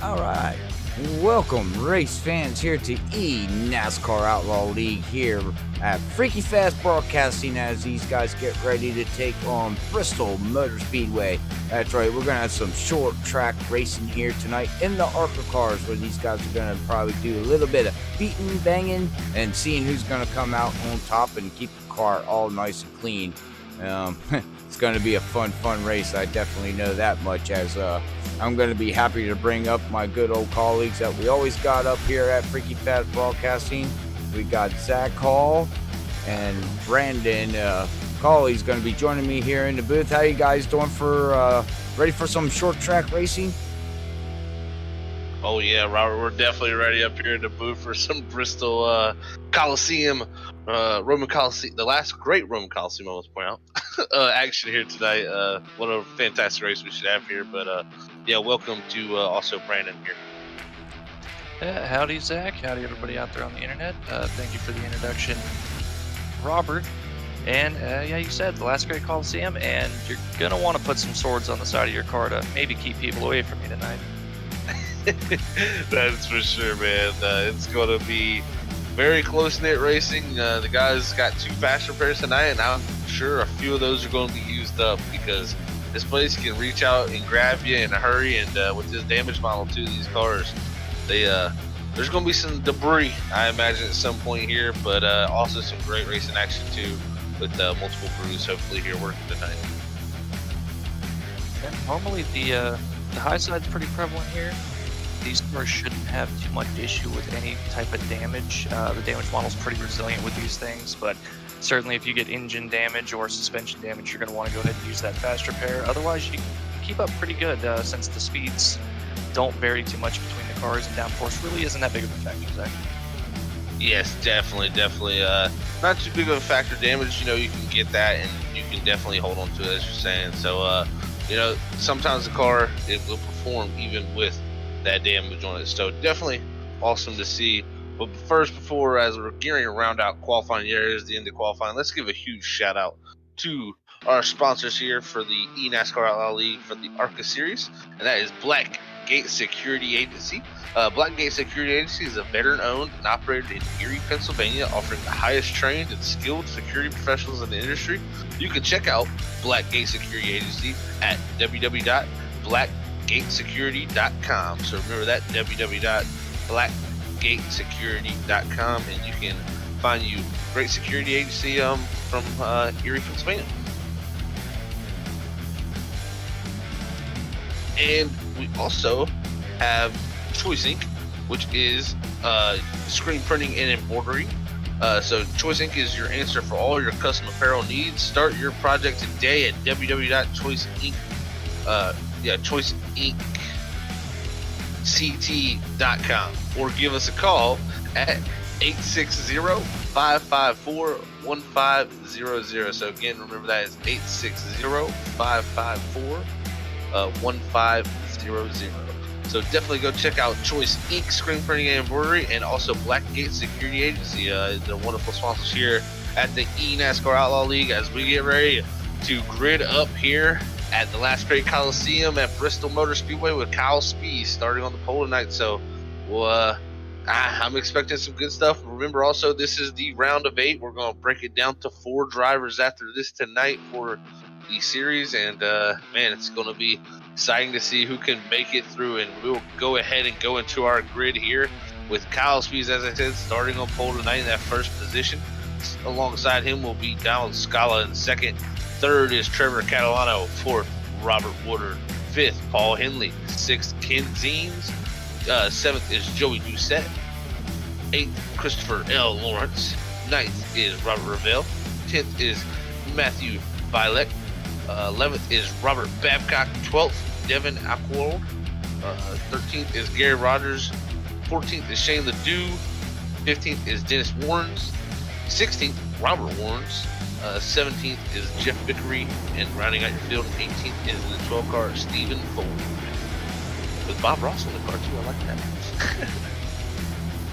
All right. Welcome, race fans, here to NASCAR Outlaw League here at Freaky Fast Broadcasting as these guys get ready to take on Bristol Motor Speedway. That's right, we're going to have some short track racing here tonight in the ARCA cars where these guys are going to probably do a little bit of beating, banging, and seeing who's going to come out on top and keep the car all nice and clean. It's going to be a fun race. I definitely know that much, as I'm going to be happy to bring up my good old colleagues that we always got up here at Freaky Fast Broadcasting. We got Zach Hall and Brandon Cawley's going to be joining me here in the booth. How you guys doing ready for some short track racing? Oh yeah, Robert, we're definitely ready up here in the booth for some Bristol Coliseum, Roman Coliseum, the last great Roman Coliseum, I must point out, action here tonight. What a fantastic race we should have here, but yeah, welcome to also Brandon here. Howdy, Zach. Howdy, everybody out there on the internet. Thank you for the introduction, Robert. And yeah, you said the last great Coliseum, and you're going to want to put some swords on the side of your car to maybe keep people away from you tonight. That's for sure, man. It's going to be very close-knit racing. The guys got 2 fast repairs tonight, and I'm sure a few of those are going to be used up because this place can reach out and grab you in a hurry. And with this damage model to these cars, there's going to be some debris, I imagine, at some point here, but also some great racing action too, with multiple crews hopefully here working tonight. And normally the high side's pretty prevalent here. These cars shouldn't have too much issue with any type of damage. The damage model's pretty resilient with these things, but certainly if you get engine damage or suspension damage, you're going to want to go ahead and use that fast repair. Otherwise, you keep up pretty good since the speeds don't vary too much between the cars, and downforce really isn't that big of a factor, Zach. Yes, definitely. Not too big of a factor. Damage, you can get that, and you can definitely hold on to it, as you're saying. So, sometimes the car, it will perform even with that damage on it. So definitely awesome to see. But first, before, as we're gearing to round out qualifying areas, the end of qualifying, let's give a huge shout out to our sponsors here for the NASCAR Outlaw League for the ARCA series, and that is Black Gate Security Agency. Black Gate Security Agency is a veteran-owned and operated in Erie, Pennsylvania, offering the highest trained and skilled security professionals in the industry. You can check out Black Gate Security Agency at www.blackgatesecurity.com. So remember that, www.blackgatesecurity.com, and you can find you great security agency from Erie, Pennsylvania. And we also have Choice Ink, which is screen printing and embroidery. So Choice Ink is your answer for all your custom apparel needs. Start your project today at choiceinkct.com, or give us a call at 860-554-1500. So again, remember that is 860-554-1500. So definitely go check out Choice Ink Screen Printing and Embroidery, and also Blackgate Security Agency. They're wonderful sponsors here at the NASCAR Outlaw League as we get ready to grid up here at the last great Coliseum at Bristol Motor Speedway with Kyle Speed starting on the pole tonight. So I'm expecting some good stuff. Remember also, this is the round of 8. We're going to break it down to 4 drivers after this tonight for the series, and man, it's going to be exciting to see who can make it through. And we'll go ahead and go into our grid here with Kyle Speed, as I said, starting on pole tonight in that first position. Alongside him will be Donald Scala in second. Third is Trevor Catalano. Fourth, Robert Woodard. Fifth, Paul Henley. Sixth, Ken Ziens. Seventh is Joey Doucette. Eighth, Christopher L. Lawrence. Ninth is Robert Ravel. 10th is Matthew Bilek. 11th is Robert Babcock. 12th, Devin Aquold. 13th is Gary Rogers. 14th is Shane Ledoux. 15th is Dennis Warrens. 16th, Robert Warrens. 17th is Jeff Vickery, and rounding out your field, 18th is the 12 car Stephen Ford. With Bob Ross on the car too, I like that.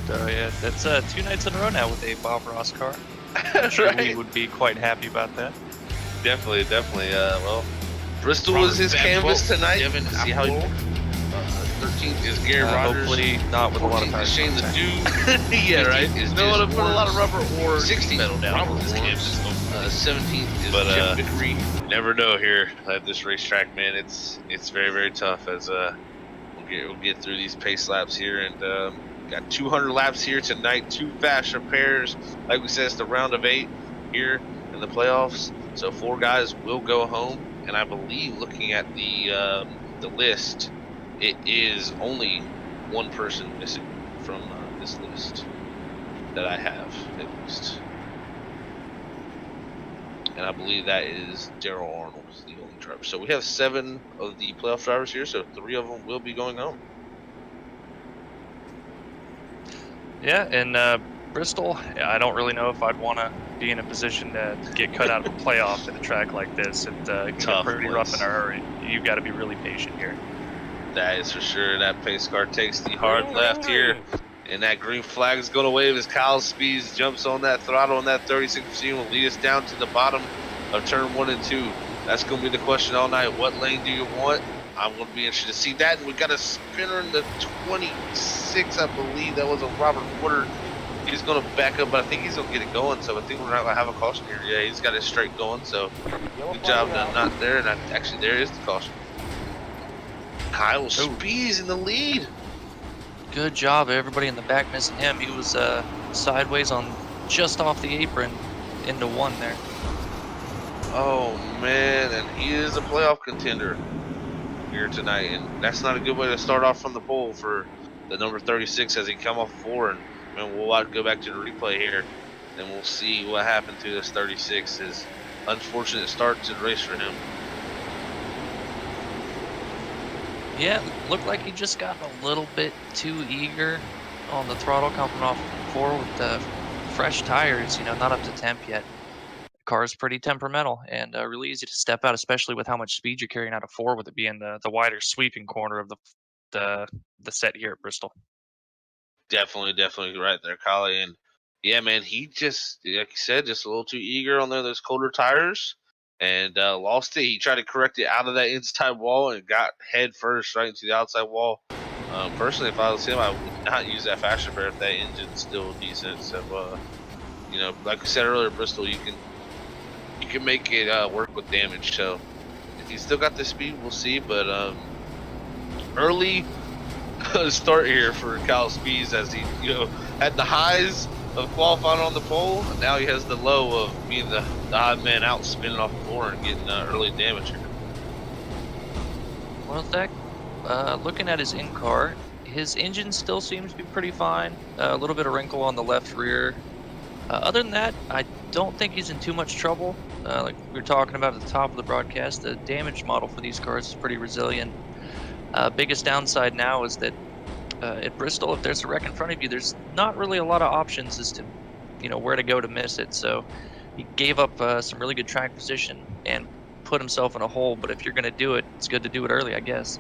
So yeah, that's 2 nights in a row now with a Bob Ross car. That's right. He would be quite happy about that. Definitely. Well, Bristol Robert was his Babcock, canvas tonight. Devin See how he 13th is Gary Rogers. Hopefully not with a lot of 14th tires. is Shane the Dude. Yeah, right. Is Don't want to put a lot of rubber or 16th, metal down. Robert This Warnes. campus. 17th is Chip Vickery. Never know here at this racetrack, man. It's very, very tough as we'll get through these pace laps here, and got 200 laps here tonight. 2 fast repairs. Like we said, it's the round of 8 here in the playoffs. So 4 guys will go home, and I believe looking at the list, it is only 1 person missing from this list that I have, at least. And I believe that is Daryl Arnold, the only driver. So we have 7 of the playoff drivers here, so 3 of them will be going home. Yeah, and Bristol, I don't really know if I'd want to be in a position to get cut out of a playoff at a track like this. It can get pretty rough in a hurry. You've got to be really patient here. That is for sure. That pace car takes the hard left here, and that green flag is going to wave as Kyle Speeds jumps on that throttle, and that 36 machine will lead us down to the bottom of turn 1 and 2. That's going to be the question all night. What lane do you want? I'm going to be interested to see that. And we got a spinner in the 26, I believe. That was a Robert Porter. He's going to back up, but I think he's going to get it going. So I think we're not going to have a caution here. Yeah, he's got it straight going. So good job done. Not there. And actually, there is the caution. Kyle Speeds in the lead. Good job, everybody in the back missing him. He was sideways on just off the apron into 1 there. Oh man, and he is a playoff contender here tonight, and that's not a good way to start off from the pole for the number 36 as he come off 4. And we'll go back to the replay here, and we'll see what happened to this 36. His unfortunate start to the race for him. Yeah, looked like he just got a little bit too eager on the throttle coming off 4 with the fresh tires, not up to temp yet. The car's pretty temperamental and really easy to step out, especially with how much speed you're carrying out of 4 with it being the wider sweeping corner of the set here at Bristol. Definitely right there, Collie. And yeah, man, he just, like you said, just a little too eager on those colder tires. And lost it. He tried to correct it out of that inside wall and got head first right into the outside wall. Personally, if I was him, I would not use that fast repair if that engine's still decent. So, like I said earlier, Bristol, you can make it work with damage. So, if he's still got the speed, we'll see. But early start here for Kyle Speeds as he, had the highs of qualifying on the pole, and now he has the low of being the odd man out, spinning off the floor and getting early damage here. Well, Zach, looking at his in-car, his engine still seems to be pretty fine. A little bit of wrinkle on the left rear. Other than that, I don't think he's in too much trouble. Like we were talking about at the top of the broadcast, the damage model for these cars is pretty resilient. Biggest downside now is that at Bristol, if there's a wreck in front of you, there's not really a lot of options as to, where to go to miss it. So he gave up some really good track position and put himself in a hole. But if you're going to do it, it's good to do it early, I guess.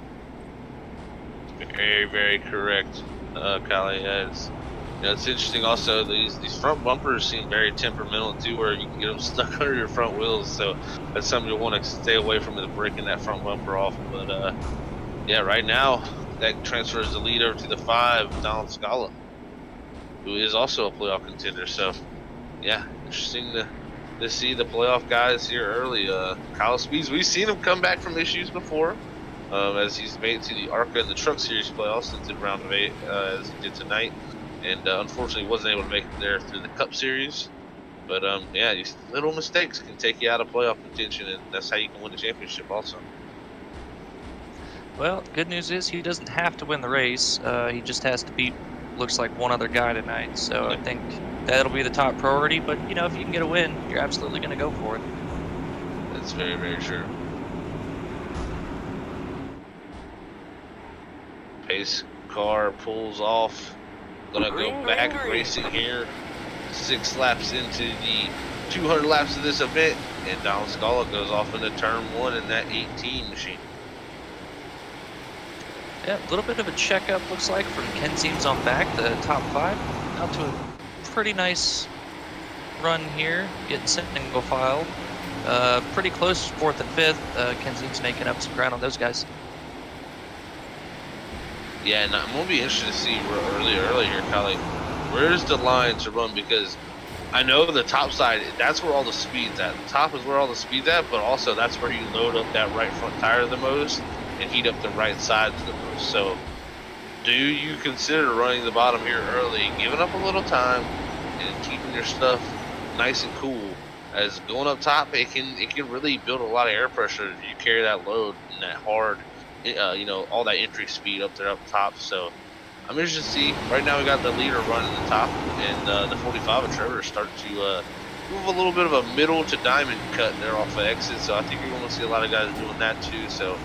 Very, very correct, Callie. It's interesting also, these front bumpers seem very temperamental too, where you can get them stuck under your front wheels. So that's something you'll want to stay away from, is breaking that front bumper off. But yeah, right now, that transfers the lead over to the 5, Donald Scala, who is also a playoff contender. So, yeah, interesting to see the playoff guys here early. Kyle Speeds, we've seen him come back from issues before, as he's made it to the ARCA and the Truck Series playoffs into round of 8, as he did tonight. And unfortunately wasn't able to make it there through the Cup Series. But, yeah, these little mistakes can take you out of playoff contention, and that's how you can win the championship also. Well, good news is he doesn't have to win the race. He just has to beat, looks like, one other guy tonight. So I think that'll be the top priority. But, if you can get a win, you're absolutely going to go for it. That's very, very true. Pace car pulls off. Gonna go back racing here. 6 laps into the 200 laps of this event. And Donald Scala goes off into turn 1 in that 18 machine. Yeah, a little bit of a checkup, looks like, from Ken Ziems on back, the top 5. Out to a pretty nice run here, getting single file. Pretty close, 4th and 5th. Ken Ziems making up some ground on those guys. Yeah, and I'm gonna be interested to see early here, Kyle. Where's the line to run? Because I know the top side, that's where all the speed's at. The top is where all the speed's at, but also that's where you load up that right front tire the most and heat up the right sides the most. So do you consider running the bottom here early, giving up a little time and keeping your stuff nice and cool? As going up top, it can really build a lot of air pressure if you carry that load and that hard, all that entry speed up there up top. So I'm interested to see. Right now we got the leader running the top, and the 45 of Trevor start to move a little bit of a middle to diamond cut there off the exit. So I think you're going to see a lot of guys doing that too. So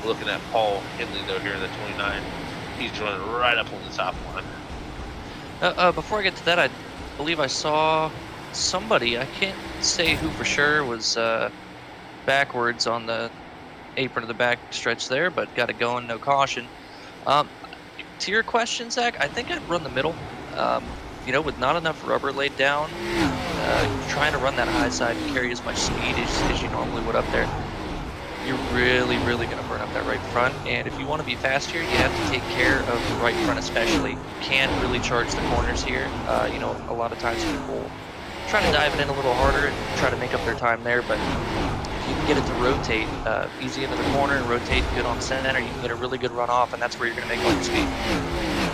looking at Paul Hindley though here in the 29, he's running right up on the top line. Before I get to that, I believe I saw somebody, I can't say who for sure, was backwards on the apron of the back stretch there, but got it going, no caution. To your question, Zach, I think I'd run the middle. With not enough rubber laid down, trying to run that high side and carry as much speed as you normally would up there, you're really, really going to burn up that right front. And if you want to be fast here, you have to take care of the right front especially. You can't really charge the corners here. A lot of times people try to dive it in a little harder and try to make up their time there, but if you can get it to rotate easy into the corner and rotate good on center, you can get a really good run off, and that's where you're going to make all your speed.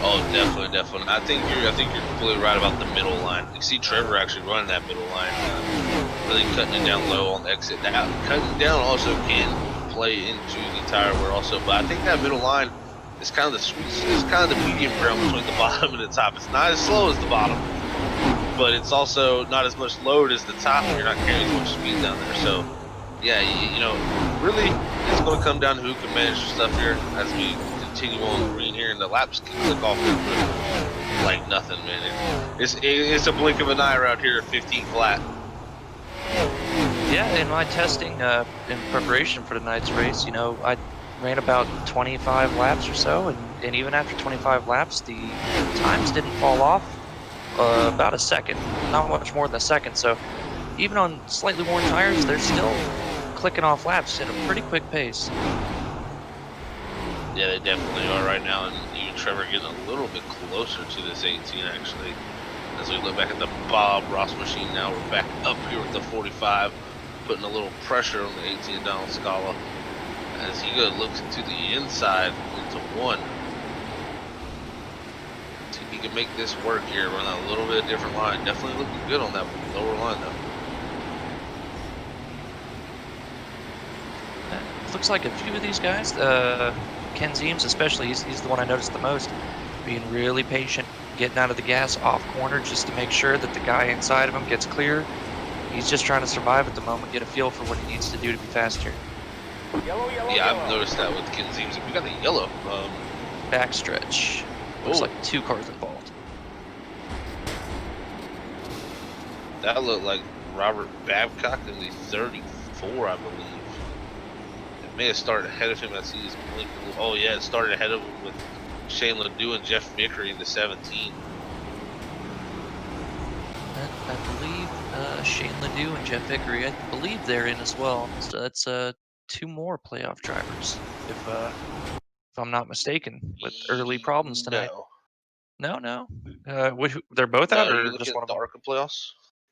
Oh, definitely. I think you're completely right about the middle line. You see Trevor actually running that middle line, really cutting it down low on the exit. That cutting down also can play into the tire wear also, but I think that middle line is kind of the medium ground between the bottom and the top. It's not as slow as the bottom, but it's also not as much load as the top, and you're not carrying as much speed down there. So yeah, really it's going to come down to who can manage the stuff here as we continue on green here, and the laps can click off here like nothing, man. It's a blink of an eye around here at 15 flat. Yeah, in my testing in preparation for tonight's race, I ran about 25 laps or so, and even after 25 laps, the times didn't fall off about a second, not much more than a second. So even on slightly worn tires, they're still clicking off laps at a pretty quick pace. Yeah, they definitely are right now, and even Trevor getting a little bit closer to this 18 actually. As we look back at the Bob Ross machine now, we're back up here with the 45, putting a little pressure on the 18 Donald Scala as he looks to the inside into one. See if he can make this work here, run a little bit different line. Definitely looking good on that lower line though. Looks like a few of these guys, Ken Zeems especially, he's the one I noticed the most, being really patient, getting out of the gas off corner just to make sure that the guy inside of him gets clear. He's just trying to survive at the moment, get a feel for what he needs to do to be faster. Yeah, I've noticed that with Ken Zeems. We got the yellow backstretch. Looks like 2 cars involved. That looked like Robert Babcock in the 34, I believe. It may have started ahead of him. I see his blink. Oh yeah, it started ahead of him with Shane Ledoux and Jeff Vickery in the 17. I believe Shane Ledoux and Jeff Vickery, I believe they're in as well. So that's 2 more playoff drivers, if I'm not mistaken, with early problems tonight. No. They're both out, or just one of them? ARCA playoffs?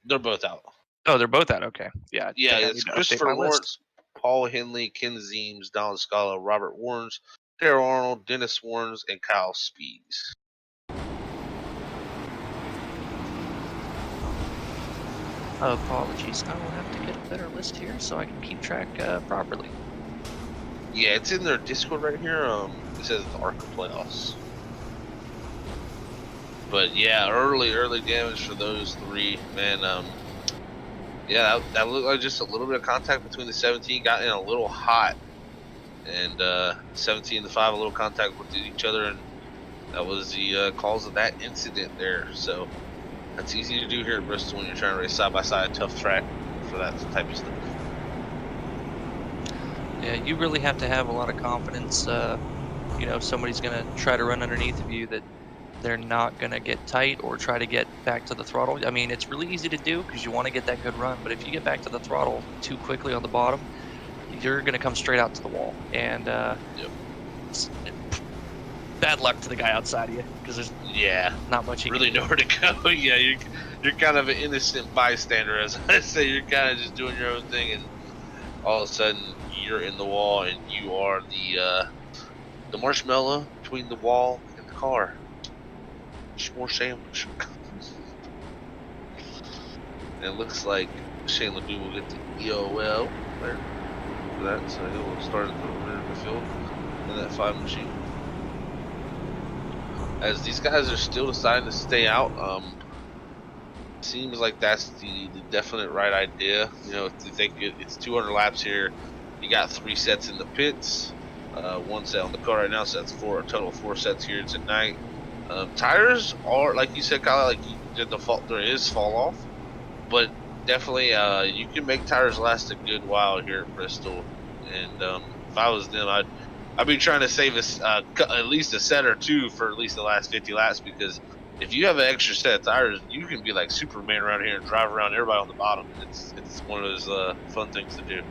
They're both out. Oh, they're both out. Okay, yeah. Yeah, it's Christopher Lawrence, Paul Hindley, Ken Zeems, Donald Scala, Robert Warnes, Darrell Arnold, Dennis Warnes, and Kyle Speeds. Apologies. I will have to get a better list here so I can keep track properly. Yeah, it's in their Discord right here. It says the ARCA playoffs. But yeah, early damage for those 3, man. Yeah, that looked like just a little bit of contact between the 17, got in a little hot, and 17 and the 5 a little contact with each other, and that was the cause of that incident there. So that's easy to do here at Bristol when you're trying to race side by side, tough track for that type of stuff. Yeah, you really have to have a lot of confidence. Somebody's going to try to run underneath of you, that they're not going to get tight or try to get back to the throttle. I mean, it's really easy to do because you want to get that good run, but if you get back to the throttle too quickly on the bottom, you're going to come straight out to the wall. And bad luck to the guy outside of you because there's not much you really can do. nowhere to go. Yeah, you're kind of an innocent bystander, as I say. You're kind of just doing your own thing, and all of a sudden you're in the wall, and you are the marshmallow between the wall and the car. Just more sandwich. And it looks like Shane LeDoux will get the EOL there for that, so he'll start at the rear of the field in that 5 machine. As these guys are still deciding to stay out, seems like that's the definite right idea. You know, if you think it's 200 laps here, you got 3 sets in the pits, 1 set on the car right now, so that's a total of 4 sets here tonight. Tires are, like you said, Kyle, like there is fall off, but definitely you can make tires last a good while here at Bristol. And if I was them, I'd be trying to save at least a set or 2 for at least the last 50 laps, because if you have an extra set of tires, you can be like Superman around here and drive around everybody on the bottom. It's one of those fun things to do.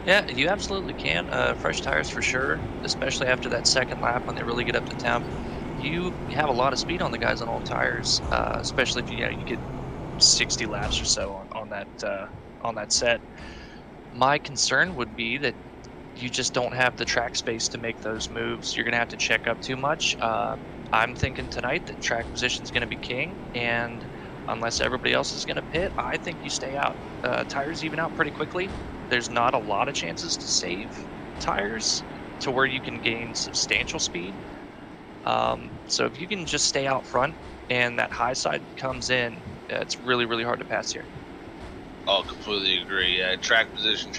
Yeah, you absolutely can. Fresh tires for sure, especially after that second lap when they really get up to temp. You have a lot of speed on the guys on old tires, especially if you get 60 laps or so on that set. My concern would be that you just don't have the track space to make those moves. You're gonna have to check up too much. I'm thinking tonight that track position is gonna be king, and unless everybody else is gonna pit, I think you stay out. Tires even out pretty quickly. There's not a lot of chances to save tires to where you can gain substantial speed. So if you can just stay out front and that high side comes in, it's really, really hard to pass here. Oh, completely agree. Yeah, track position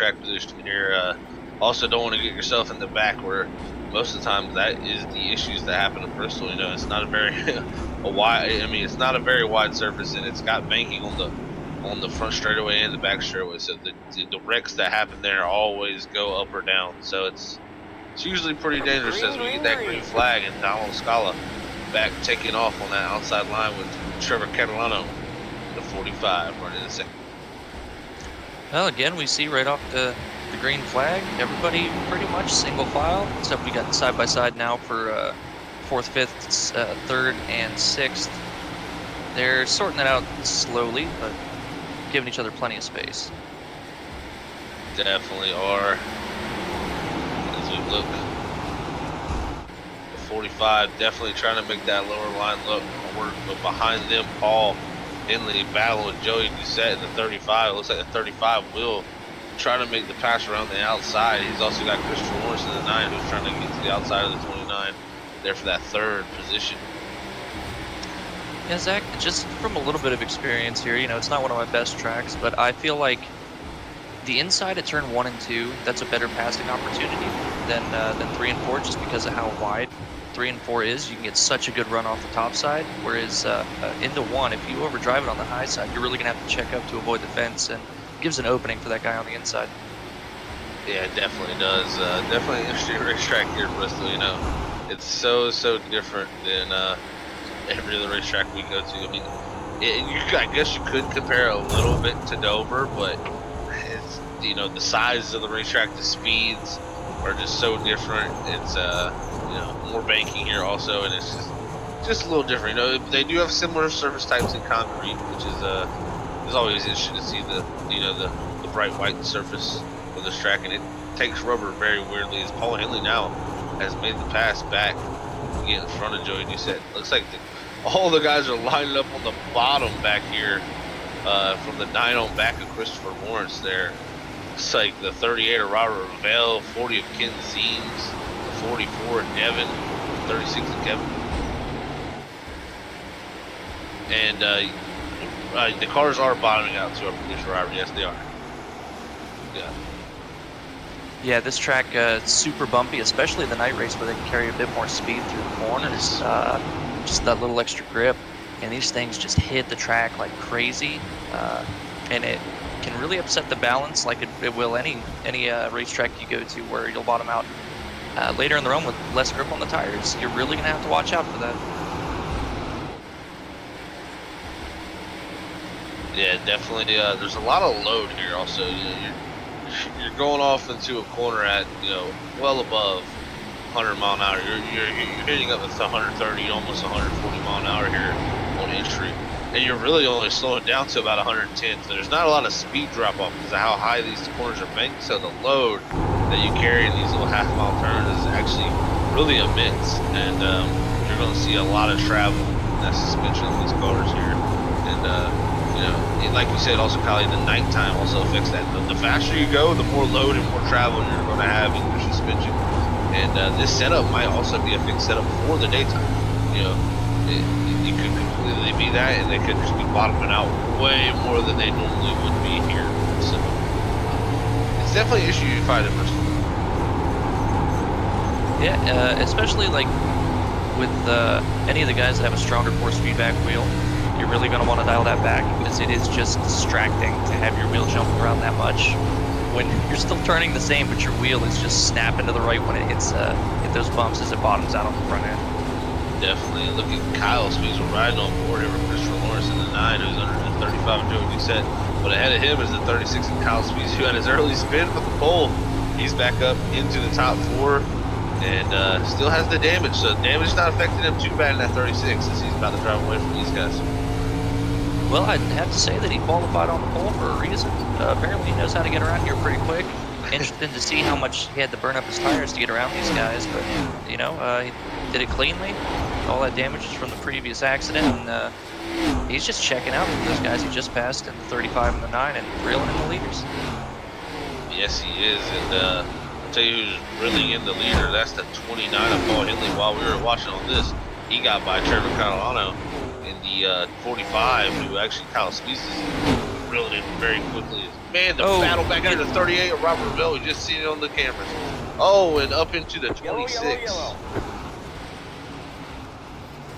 here. Also, don't want to get yourself in the back, where most of the time that is the issues that happen at Bristol. You know, it's not a very it's not a very wide surface, and it's got banking on the front straightaway and the back straightaway. So the wrecks that happen there always go up or down. So it's usually pretty dangerous as we get that green flag, and Donald Scala back taking off on that outside line with Trevor Catalano, the 45, running the second. Well, again, we see right off the green flag, everybody pretty much single file, except we got side by side now for 4th, 5th, 3rd, and 6th. They're sorting it out slowly, but giving each other plenty of space. Definitely are. As we look, the 45 definitely trying to make that lower line look work, but behind them, Paul Henley battling with Joey Doucette in the 35. It looks like the 35 will try to make the pass around the outside. He's also got Christopher Lawrence in the 9, who's trying to get to the outside of the 29 there for that 3rd position. Yeah, Zach, just from a little bit of experience here, you know, it's not one of my best tracks, but I feel like the inside at turn 1 and 2, that's a better passing opportunity than 3 and 4, just because of how wide 3 and 4 is. You can get such a good run off the top side, whereas into 1, if you overdrive it on the high side, you're really going to have to check up to avoid the fence, and it gives an opening for that guy on the inside. Yeah, it definitely does. Definitely an interesting racetrack here in Bristol. You know, it's so different than every other racetrack we go to. I mean, I guess you could compare a little bit to Dover, but it's, you know, the size of the racetrack, the speeds are just so different. It's you know, more banking here also, and it's just a little different. You know, they do have similar surface types in concrete, which is always interesting to see the bright white surface of this track, and it takes rubber very weirdly, as Paul Henley now has made the pass back to get in front of Joey Doucette. Looks like all the guys are lining up on the bottom back here, from the 9 on back of Christopher Lawrence there. It's like the 38 of Robert Ravel, 40 of Ken Zeems, the 44 of Devin, 36 of Kevin. And the cars are bottoming out to our producer Robert. Yes, they are. Yeah. Yeah, this track is super bumpy, especially the night race where they can carry a bit more speed through the corners. Just that little extra grip, and these things just hit the track like crazy, and it can really upset the balance like it will any racetrack you go to where you'll bottom out later in the run with less grip on the tires. You're really gonna have to watch out for that. Yeah, definitely. There's a lot of load here. Also, you're going off into a corner at, you know, well above 100 mile an hour. You're hitting up to 130, almost 140 mile an hour here on entry, and you're really only slowing down to about 110. So there's not a lot of speed drop off because of how high these corners are banked. So the load that you carry in these little half-mile turns is actually really immense, and you're going to see a lot of travel in that suspension of these cars here. And you know, like you said, also Kylie, the nighttime also affects that. The faster you go, the more load and more travel you're going to have in your suspension. And this setup might also be a fixed setup for the daytime. You know, it could completely be that, and they could just be bottoming out way more than they normally would be here. So it's definitely an issue you find at Bristol. Yeah, especially like with any of the guys that have a stronger force feedback wheel, you're really going to want to dial that back because it is just distracting to have your wheel jump around that much. When you're still turning the same, but your wheel is just snapping to the right when it hits hit those bumps as it bottoms out on the front end. Definitely. Look at Kyle Speeds. We're riding on board here with Christopher Lawrence in the 9, who's under the 35 and doing what he said. But ahead of him is the 36 of Kyle Speeds, who had his early spin from the pole. He's back up into the top 4 and still has the damage. So damage not affecting him too bad in that 36 as he's about to drive away from these guys. Well, I'd have to say that he qualified on the pole for a reason. Apparently he knows how to get around here pretty quick. Interested to see how much he had to burn up his tires to get around these guys, but, you know, he did it cleanly. All that damage is from the previous accident, and he's just checking out with those guys he just passed in the 35 and the 9 and reeling in the leaders. Yes, he is, and I'll tell you who's really in the leader. That's the 29 of Paul Henley. While we were watching on this, he got by Trevor Catalano in the 45, who actually Kyle Speeds is reeling in very quickly. Man, the battle back into the 38 of Robert Revelle. We just seen it on the cameras. Oh, and up into the 26. Yellow.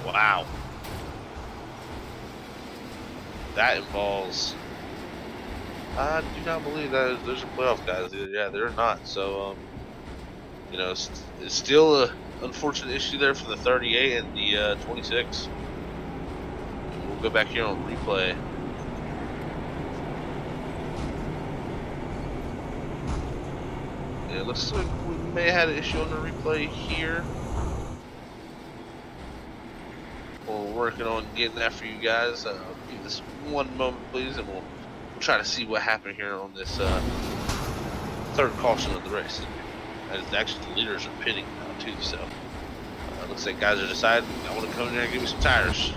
Wow. That involves... I do not believe that those are playoff guys. Yeah, they're not. So, you know, it's still an unfortunate issue there for the 38 and the 26. We'll go back here on replay. Yeah, it looks like we may have had an issue on the replay here. We're working on getting that for you guys. Give this one moment, please, and we'll try to see what happened here on this third caution of the race. As actually the leaders are pitting now too, so looks like guys are deciding I want to come in there and give me some tires.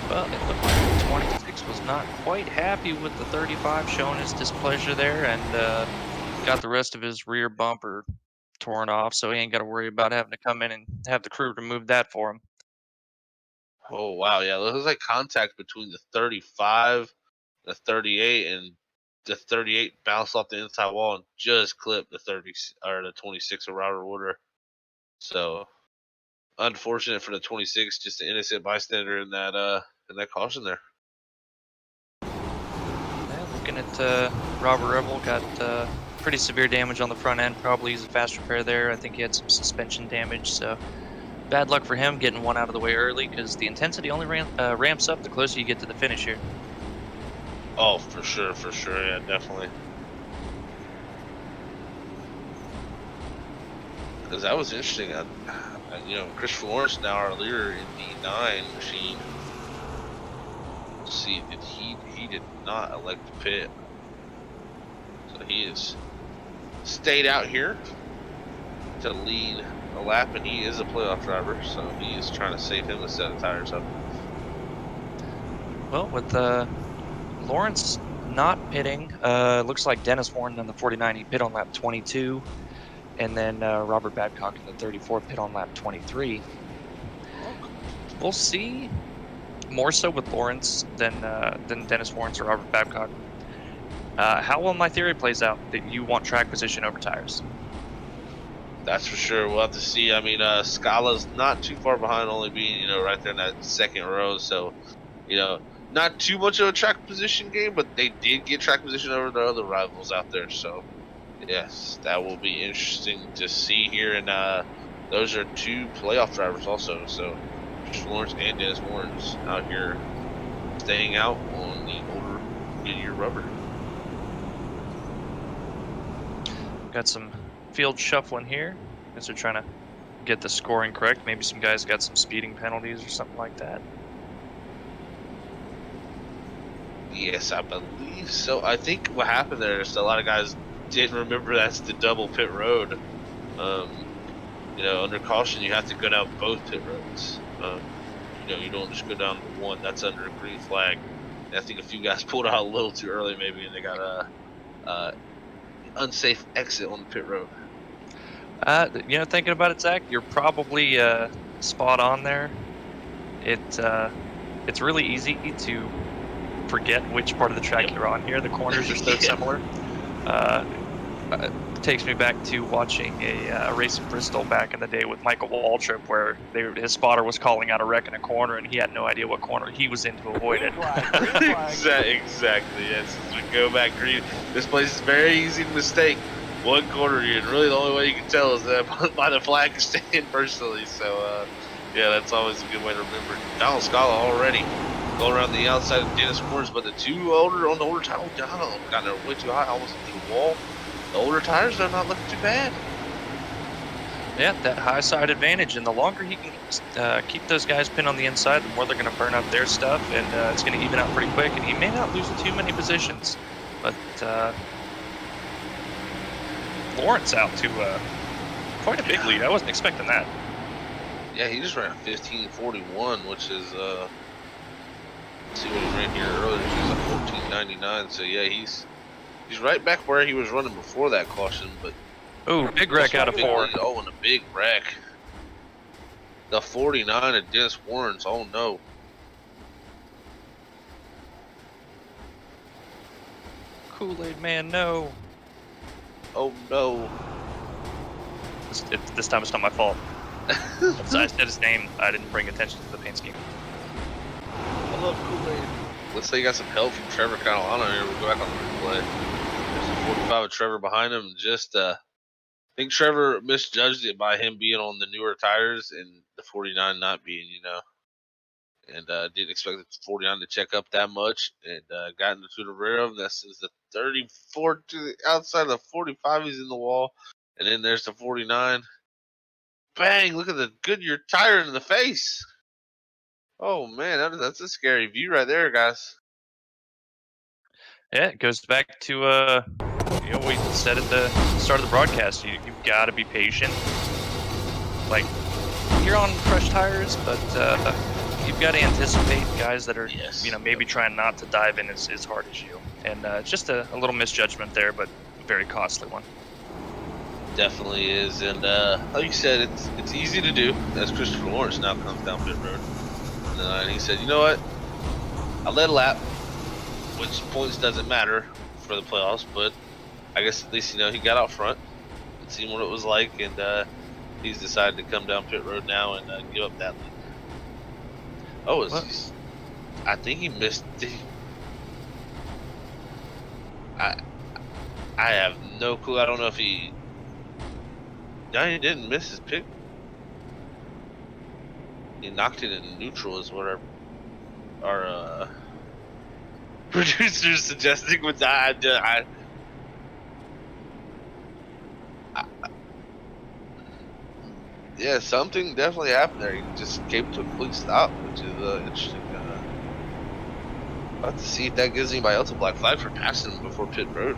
Well, it looked like the 26 was not quite happy with the 35, showing his displeasure there, and got the rest of his rear bumper torn off, so he ain't got to worry about having to come in and have the crew remove that for him. Oh wow, yeah, it looks like contact between the 35, the 38, and the 38 bounced off the inside wall and just clipped the 30 or the 26 of Robert Woodard. So unfortunate for the 26, just an innocent bystander in that caution there. Yeah, looking at Robert Revelle, got pretty severe damage on the front end. Probably used a fast repair there. I think he had some suspension damage, so bad luck for him getting one out of the way early because the intensity only ramps up the closer you get to the finish here. Oh, for sure, yeah, definitely. Because that was interesting. You know, Christopher Lawrence now our leader in the 9 machine. Let's see, he did not elect to pit, so he has stayed out here to lead a lap, and he is a playoff driver, so he is trying to save him a set of tires up. Well, with Lawrence not pitting, looks like Dennis Warren in the 49, he pit on lap 22, and then Robert Babcock in the 34 pit on lap 23. We'll see more so with Lawrence than Dennis Warren or Robert Babcock. How well my theory plays out that you want track position over tires. That's for sure. We'll have to see. I mean, Scala's not too far behind, only being, you know, right there in that second row. So, you know, not too much of a track position game, but they did get track position over their other rivals out there. So, yes, that will be interesting to see here. And those are 2 playoff drivers also. So, Lawrence and Dennis Warren's out here staying out on the older Goodyear rubber. Got some field shuffling here. Guess they're trying to get the scoring correct. Maybe some guys got some speeding penalties or something like that. Yes, I believe so. I think what happened there is a lot of guys didn't remember that's the double pit road. You know, under caution, you have to go down both pit roads. You know, you don't just go down the one that's under a green flag. And I think a few guys pulled out a little too early, maybe, and they got a unsafe exit on the pit road. You know, thinking about it, Zach, you're probably spot on there. It's really easy to forget which part of the track you're on here. The corners are so similar. It takes me back to watching a race in Bristol back in the day with Michael Waltrip, where his spotter was calling out a wreck in a corner, and he had no idea what corner he was in to avoid it. Exactly. Yes. We go back green. This place is very easy to mistake. One corner you're in. Really, the only way you can tell is that by the flag stand personally. So, yeah, that's always a good way to remember. Donald Scala already going around the outside of Dennis corners, but the two older on the older tire got there way too high, almost into the wall. The older tires, they're not looking too bad. Yeah, that high side advantage, and the longer he can keep those guys pinned on the inside, the more they're going to burn up their stuff, and it's going to even out pretty quick, and he may not lose too many positions. But Lawrence out to quite a big lead. I wasn't expecting that. Yeah, he just ran 15:41, which is, let's see what he ran here earlier. He was at 14:99, so yeah, he's right back where he was running before that caution, but... Ooh, big wreck out of 4. Oh, and a big wreck. The 49 of Dennis Warren's, oh no. Kool-Aid man, no. Oh no. This time it's not my fault. I said his name, I didn't bring attention to the paint scheme. I love Kool-Aid. Looks like you got some help from Trevor Catalano here. We'll go back on the replay. There's a 45 of Trevor behind him. Just, I think Trevor misjudged it by him being on the newer tires and the 49 not being, you know. And didn't expect the 49 to check up that much. And got into the rear of him. That sends the 34 to the outside of the 45. He's in the wall. And then there's the 49. Bang! Look at the Goodyear tire in the face. Oh, man, that's a scary view right there, guys. Yeah, it goes back to you know, we said at the start of the broadcast, you've got to be patient. Like, you're on fresh tires, but you've got to anticipate guys that are, you know, maybe trying not to dive in as hard as you. And it's just a little misjudgment there, but a very costly one. Definitely is, and like you said, it's easy to do. As Christopher Lawrence now comes down pit road, and he said, you know what, I led a lap, which points doesn't matter for the playoffs, but I guess at least, you know, he got out front and seen what it was like, and he's decided to come down pit road now and give up that lead. Oh, I think he missed. I have no clue. I don't know if he. No, he didn't miss his pick. He knocked it in neutral, is what our producer's suggesting. With that, yeah, something definitely happened there. He just came to a complete stop, which is interesting. About to see if that gives anybody else a black flag for passing him before pit road.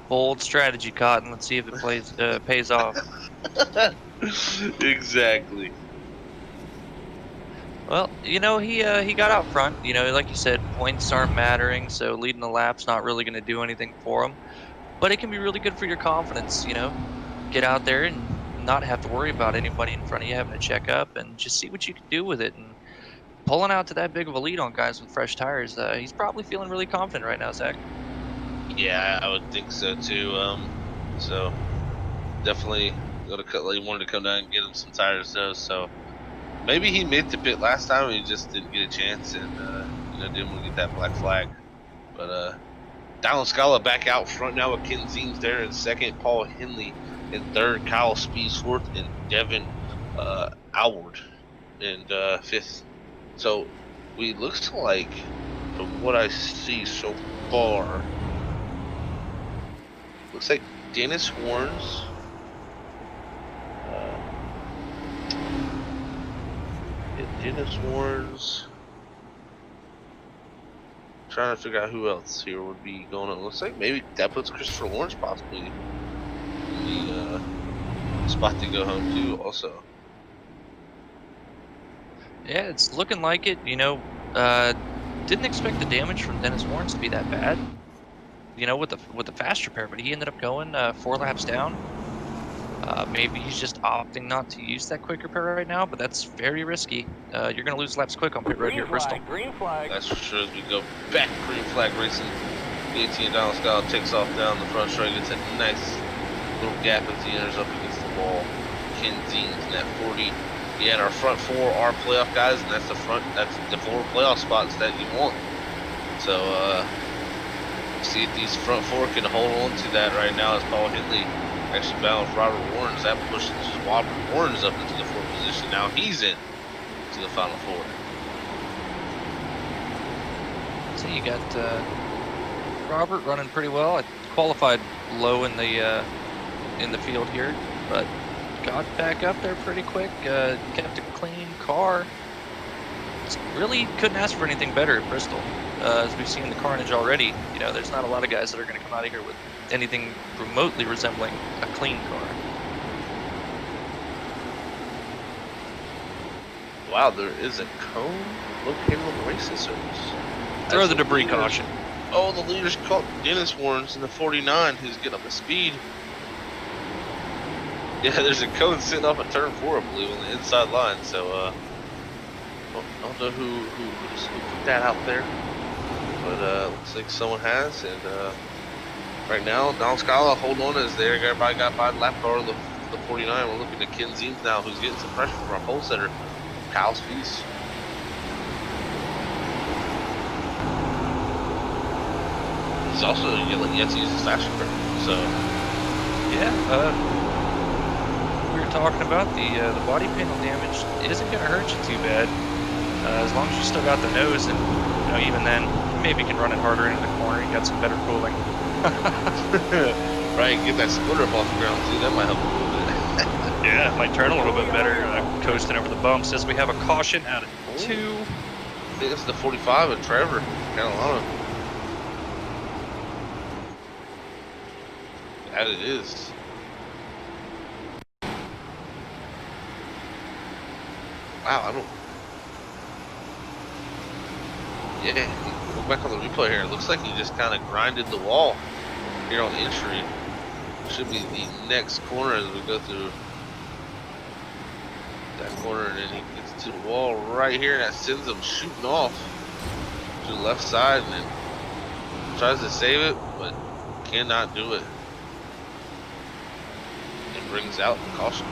Bold strategy, Cotton. Let's see if it pays off. Exactly. Well, you know, he got out front. You know, like you said, points aren't mattering, so leading the lap's not really going to do anything for him. But it can be really good for your confidence, you know. Get out there and not have to worry about anybody in front of you having to check up, and just see what you can do with it. And pulling out to that big of a lead on guys with fresh tires, he's probably feeling really confident right now, Zach. Yeah, I would think so too. So definitely wanted to come down and get him some tires though. So maybe he made the pit last time and he just didn't get a chance and you know, didn't want to get that black flag. But Donald Scala back out front now with Ken Zeems there in second, Paul Henley in third, Kyle Spees fourth, and Devin Alward in fifth. So we looks like, from what I see so far, Looks like Dennis Warnes. Dennis Warnes. Trying to figure out who else here would be going on. Looks like maybe that puts Christopher Lawrence possibly in the spot to go home to also. Yeah, it's looking like it. You know, didn't expect the damage from Dennis Warnes to be that bad. You know, with the fast repair, but he ended up going 4 laps down. Maybe he's just opting not to use that quick repair right now, but that's very risky. You're going to lose laps quick on pit road here at Bristol. Green flag. That's for sure. As we go back, green flag racing. The 18 Donald Scott takes off down the front straight. Gets a nice little gap as he enters up against the wall. Ken Zien's in that 40. Yeah, and our front 4 are playoff guys, and that's the 4 playoff spots that you want. So, see if these front 4 can hold on to that right now as Paul Hindley actually balanced Robert Warnes. That pushes Robert Warnes up into the 4th position. Now he's in to the final 4. So you got Robert running pretty well. I qualified low in the field here, but got back up there pretty quick. Kept a clean car. Really couldn't ask for anything better at Bristol. As we've seen the carnage already, you know, there's not a lot of guys that are going to come out of here with anything remotely resembling a clean car. Wow, there is a cone located on the racing surface. Throw the debris caution. Oh, the leader's caught Dennis Warnes in the 49, who's getting up to speed. Yeah, there's a cone sitting off at turn 4, I believe, on the inside line. So, I don't know who put that out there, but looks like someone has. And right now, Donald Scala hold on as there. Everybody got by the lap car of the 49. We're looking at Ken Ziens now, who's getting some pressure from our pole setter, Kyle Spees. He's also yet to use his fast repair. So, yeah, we were talking about the body panel damage isn't going to hurt you too bad, as long as you still got the nose, and you know, even then, you maybe can run it harder into the corner. You got some better cooling. Right, get that splitter up off the ground too. That might help a little bit. Yeah, it might turn a little bit better, coasting over the bumps. As we have a caution out of 2. I think it's the 45 of Trevor, Carolina. That it is. Wow, I don't. Yeah, look back on the replay here. It looks like he just kind of grinded the wall here on the entry. Should be the next corner as we go through that corner, and then he gets to the wall right here, and that sends him shooting off to the left side, and then tries to save it, but cannot do it. And brings out the caution.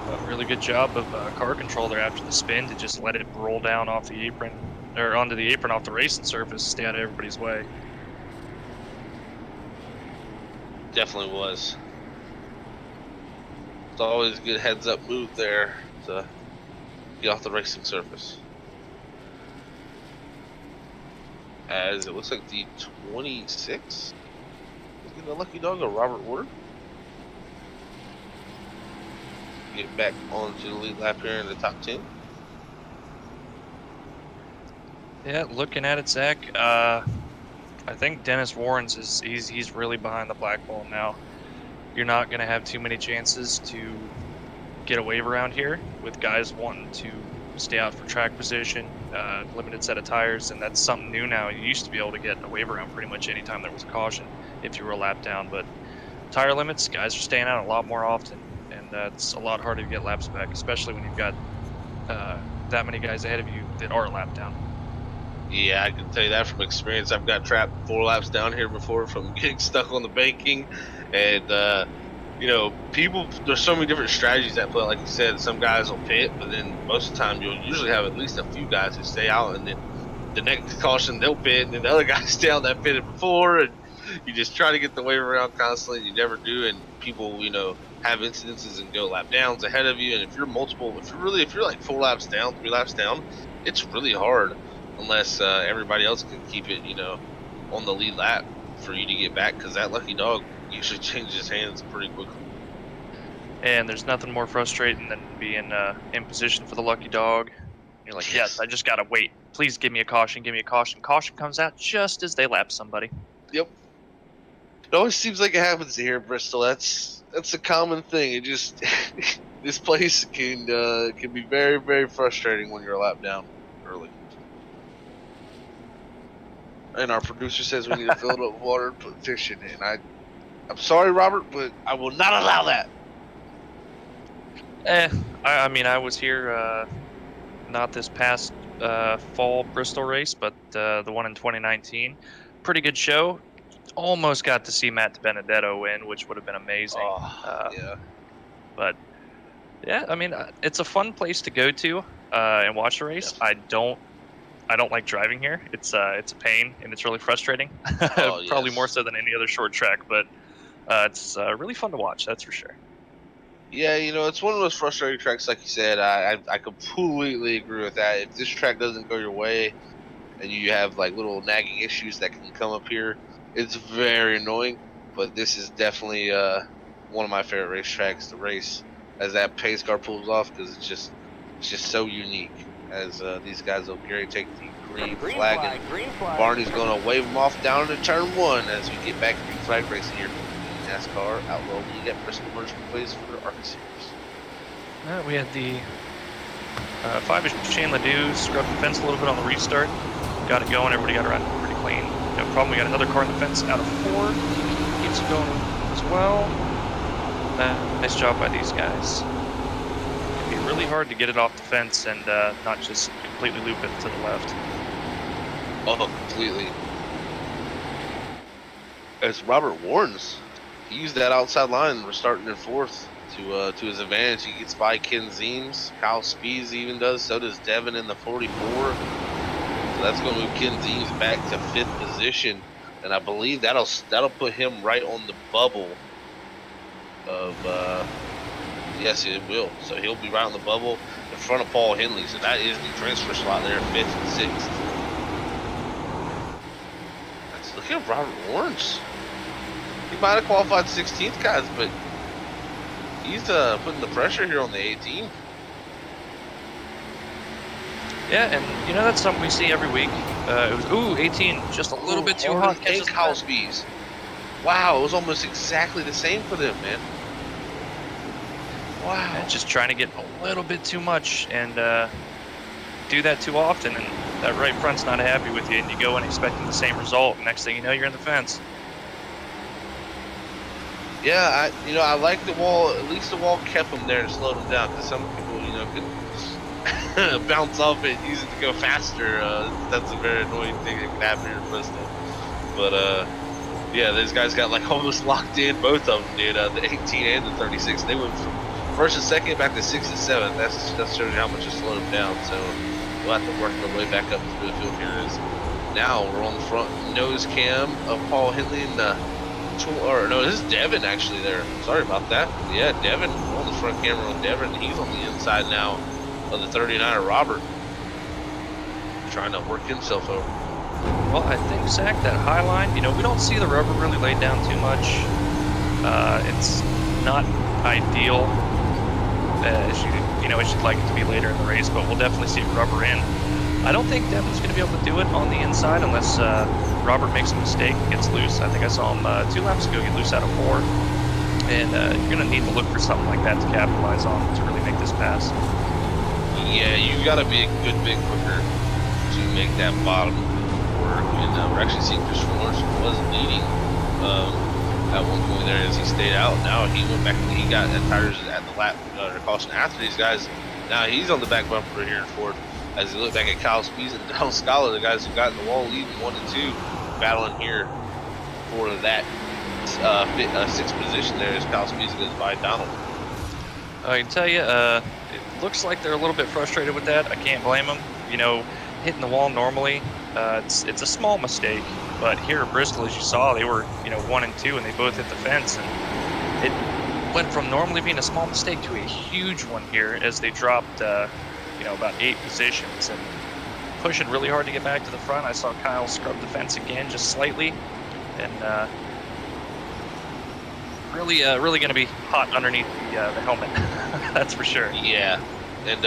A really good job of car control there after the spin to just let it roll down off the apron, or onto the apron off the racing surface, stay out of everybody's way. Definitely was. It's always a good heads up move there to get off the racing surface. As it looks like the 26 is getting a lucky dog of Robert Ward. Get back onto the lead lap here in the top 10. Yeah, looking at it, Zach, I think Dennis Warnes he's really behind the black ball now. You're not going to have too many chances to get a wave around here with guys wanting to stay out for track position, limited set of tires, and that's something new now. You used to be able to get a wave around pretty much any time there was a caution if you were a lap down, but tire limits, guys are staying out a lot more often, and it's a lot harder to get laps back, especially when you've got that many guys ahead of you that are a lap down. Yeah, I can tell you that from experience. I've got trapped 4 laps down here before from getting stuck on the banking, and you know, there's so many different strategies at play. Like you said, some guys will pit, but then most of the time you'll usually have at least a few guys who stay out, and then the next caution they'll pit, and then the other guys stay out that pitted before, and you just try to get the wave around constantly, and you never do, and people, you know, have incidences and go lap downs ahead of you, and if you're like 4 laps down, 3 laps down, it's really hard unless everybody else can keep it, you know, on the lead lap for you to get back, because that lucky dog usually changes hands pretty quickly. And there's nothing more frustrating than being in position for the lucky dog. You're like, yes, I just gotta wait. Please give me a caution. Give me a caution. Caution comes out just as they lap somebody. Yep. It always seems like it happens here in Bristol. That's a common thing. It just this place can be very, very frustrating when you're a lap down early. And our producer says we need to fill it up with water and put fish in it. And I'm sorry, Robert, but I will not allow that. I mean, I was here not this past fall Bristol race, but the one in 2019. Pretty good show. Almost got to see Matt DiBenedetto win, which would have been amazing. Yeah. But yeah, I mean, it's a fun place to go to and watch a race. Yeah. I don't like driving here. It's a pain and it's really frustrating. Probably more so than any other short track, but it's really fun to watch. That's for sure. Yeah, it's one of those frustrating tracks, like you said. I completely agree with that. If this track doesn't go your way, and you have like little nagging issues that can come up here, it's very annoying. But this is definitely one of my favorite racetracks to race as that pace car pulls off, because it's just so unique. As these guys will Gary take the green flag, and Barney's going to wave them off down into turn 1 as we get back green flag racing here. NASCAR Outlaw League at Bristol Motor Speedway for the ARCA Series. We had the 5-ish Shane Ledoux scrubbed the fence a little bit on the restart. Got it going. Everybody got around pretty clean. No problem. We got another car in the fence out of 4. Keeps it going as well. Nice job by these guys. It'd be really hard to get it off the fence and not just completely loop it to the left. Oh, completely. As Robert warns, he used that outside line. We're starting in 4th to his advantage. He gets by Ken Zeems. Kyle Spees even does. So does Devin in the 44. So that's going to move Ken Zeems back to 5th position, and I believe that'll put him right on the bubble of. Yes, it will. So he'll be right on the bubble in front of Paul Henley. So that is the transfer slot there, 5th and 6th. Look at Robert Warnes. He might have qualified 16th, guys, but he's putting the pressure here on the 18. Yeah, and that's something we see every week. It was 18, just a little bit too hot. And Kyle Spees. Wow, it was almost exactly the same for them, man. Wow. And just trying to get a little bit too much and do that too often, and that right front's not happy with you, and you go in expecting the same result. Next thing you know, you're in the fence. Yeah, I like the wall. At least the wall kept them there to slow them down, because some people, could bounce off it, use it to go faster. That's a very annoying thing that can happen here in Bristol. But yeah, these guys got like almost locked in. Both of them did. The 18 and the 36. They went from 1st and 2nd back to 6th and 7th. That shows you how much it slowed them down. So we'll have to work our way back up through the field here. Now we're on the front nose cam of Paul Henley and this is Devin actually there. Sorry about that. Yeah, Devin, on the front camera on Devin. He's on the inside now of the 39er Robert, trying to work himself over. Well, I think, Zach, that high line, we don't see the rubber really laid down too much. It's not ideal as you'd like it to be later in the race, but we'll definitely see rubber in. I don't think Devin's going to be able to do it on the inside unless Robert makes a mistake and gets loose. I think I saw him 2 laps ago get loose out of 4. And you're going to need to look for something like that to capitalize on to really make this pass. Yeah, you got to be a good bit quicker to make that bottom work. And we're actually seeing Christopher Lawrence was leading at one point there as he stayed out. Now he went back and he got tires at the lap caution after these guys. Now he's on the back bumper here in 4th. As you look back at Kyle Spees and Donald Scholar, the guys who got in the wall leading 1 and 2, battling here for that 6th position there as Kyle Spees goes by Donald. I can tell you, it looks like they're a little bit frustrated with that. I can't blame them. Hitting the wall normally, it's a small mistake, but here at Bristol, as you saw, they were 1 and 2, and they both hit the fence, and it went from normally being a small mistake to a huge one here as they dropped. About 8 positions, and pushing really hard to get back to the front. I saw Kyle scrub the fence again, just slightly, and really going to be hot underneath the helmet. That's for sure. Yeah, and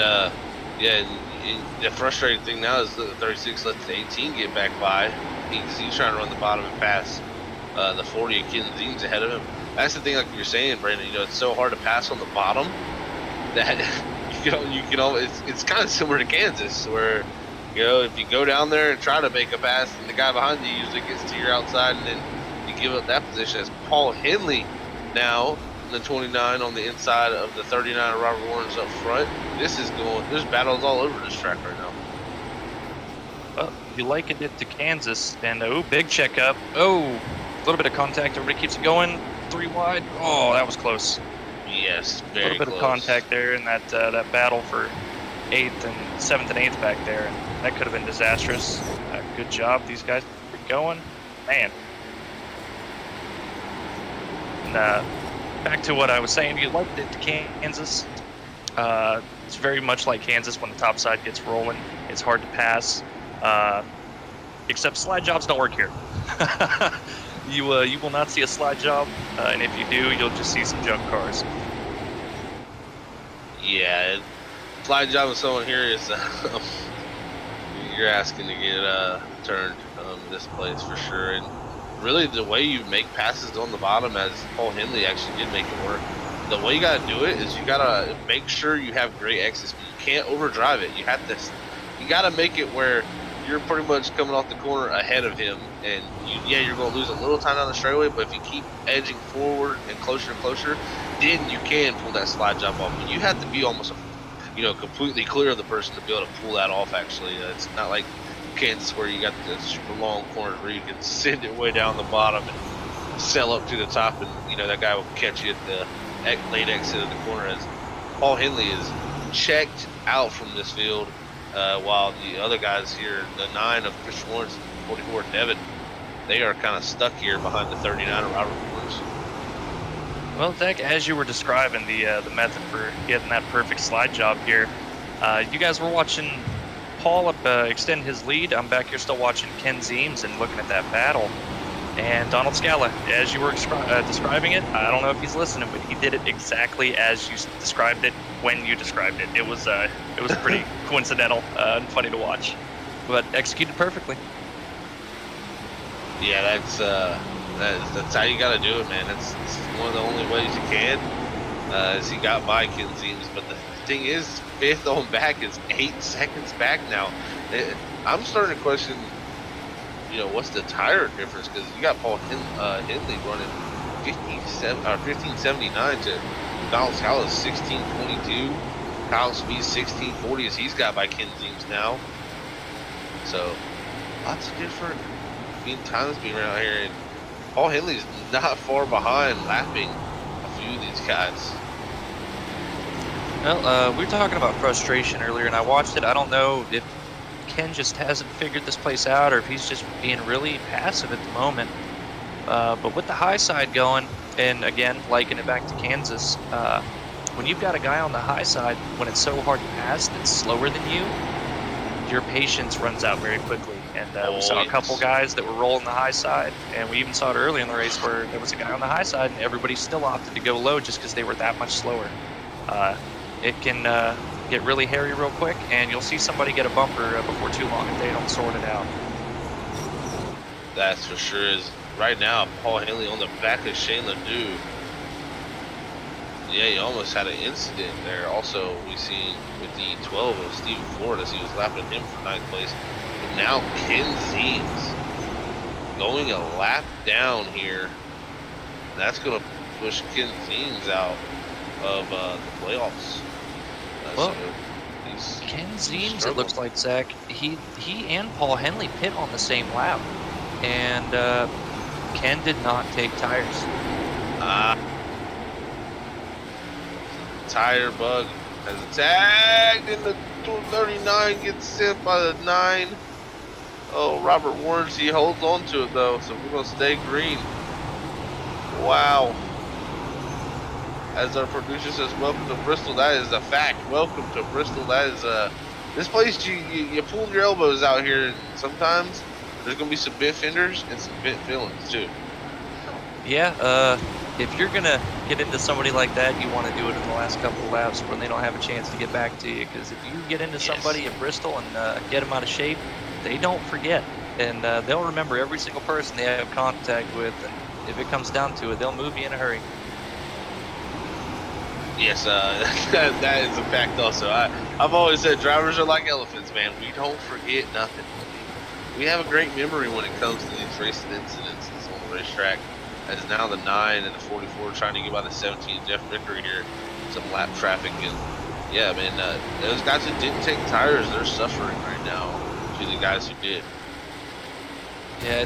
the frustrating thing now is that the 36 lets the 18 get back by. He's trying to run the bottom and pass the 40 of Ken Zines ahead of him. That's the thing, like you're saying, Brandon. It's so hard to pass on the bottom that you can almost. It's kind of similar to Kansas, where if you go down there and try to make a pass, and the guy behind you usually gets to your outside, and then you give up that position. As Paul Henley now, the 29 on the inside of the 39 of Robert Warren's up front. There's battles all over this track right now. Well, you likened it to Kansas, and big checkup. A little bit of contact. Everybody keeps it going. 3 wide. Oh, that was close. Yes, very close. A little bit of contact there in that battle for 8th and 7th and 8th back there, and that could have been disastrous. Good job, these guys keep going, man. And back to what I was saying, you liked it to Kansas. It's very much like Kansas when the top side gets rolling. It's hard to pass, except slide jobs don't work here. You will not see a slide job, and if you do, you'll just see some junk cars. Yeah, slide job with someone here is you're asking to get turned this place for sure. And really, the way you make passes on the bottom, as Paul Henley actually did make it work, the way you got to do it is you got to make sure you have great exit speed. You can't overdrive it. You got to make it where you're pretty much coming off the corner ahead of him, and you're going to lose a little time down the straightaway, but if you keep edging forward and closer, then you can pull that slide job off. But you have to be almost, completely clear of the person to be able to pull that off, actually. It's not like Kansas where you got the super long corners where you can send it way down the bottom and sail up to the top, and, that guy will catch you at the late exit of the corner. As Paul Henley is checked out from this field, while the other guys here, the 9 of Christian Lawrence and 44 of Devin, they are kind of stuck here behind the 39 of Robert Lawrence. Well, Zach, as you were describing the method for getting that perfect slide job here, you guys were watching Paul extend his lead. I'm back here still watching Ken Zines and looking at that battle. And Donald Scala, as you were describing it, I don't know if he's listening, but he did it exactly as you described it when you described it. It was pretty coincidental and funny to watch, but executed perfectly. Yeah, that's how you got to do it, man. It's one of the only ways you can. As he got by Ken Zines, but the thing is, 5th on back is 8 seconds back now. I'm starting to question, what's the tire difference? Because you got Paul Henley running 1579 to Donald Scala's 1622. Kyle Speed's 1640 as he's got by Ken Zines now. So lots of different times being around here, and Paul Henley's not far behind, lapping a few of these guys. Well, we were talking about frustration earlier, and I watched it. I don't know if Ken just hasn't figured this place out, or if he's just being really passive at the moment. But with the high side going, and again, liking it back to Kansas, when you've got a guy on the high side, when it's so hard to pass that's slower than you, your patience runs out very quickly. And we saw a couple guys that were rolling the high side, and we even saw it early in the race where there was a guy on the high side, and everybody still opted to go low just because they were that much slower. It can get really hairy real quick, and you'll see somebody get a bumper before too long if they don't sort it out. That's for sure. Is right now Paul Henley on the back of Shane Ledoux. Yeah, he almost had an incident there. Also, we see with the 12 of Stephen Ford as he was lapping him for 9th place. But now Ken Zines going a lap down here. That's going to push Ken Zines out of the playoffs. Well, Ken Zines, it looks like, Zach, he and Paul Henley pit on the same lap, and Ken did not take tires. Tire bug has tagged in the 239, gets sent by the 9. Oh, Robert Warrens, he holds on to it though, so we're going to stay green. Wow. As our producer says, welcome to Bristol. That is a fact. Welcome to Bristol. That is This place, you pull your elbows out here, and sometimes there's gonna be some bent fenders and some bent fillings too. Yeah, if you're gonna get into somebody like that, you want to do it in the last couple of laps when they don't have a chance to get back to you. Because if you get into somebody in Bristol and get them out of shape, they don't forget, and they'll remember every single person they have contact with. And if it comes down to it, they'll move you in a hurry. Yes, that is a fact. Also, I've always said drivers are like elephants, man. We don't forget nothing. We have a great memory when it comes to these racing incidents on the racetrack. As now the 9 and the 44 trying to get by the 17 Jeff Vickery here, some lap traffic, and yeah, man, those guys who didn't take tires, they're suffering right now. To the guys who did. Yeah,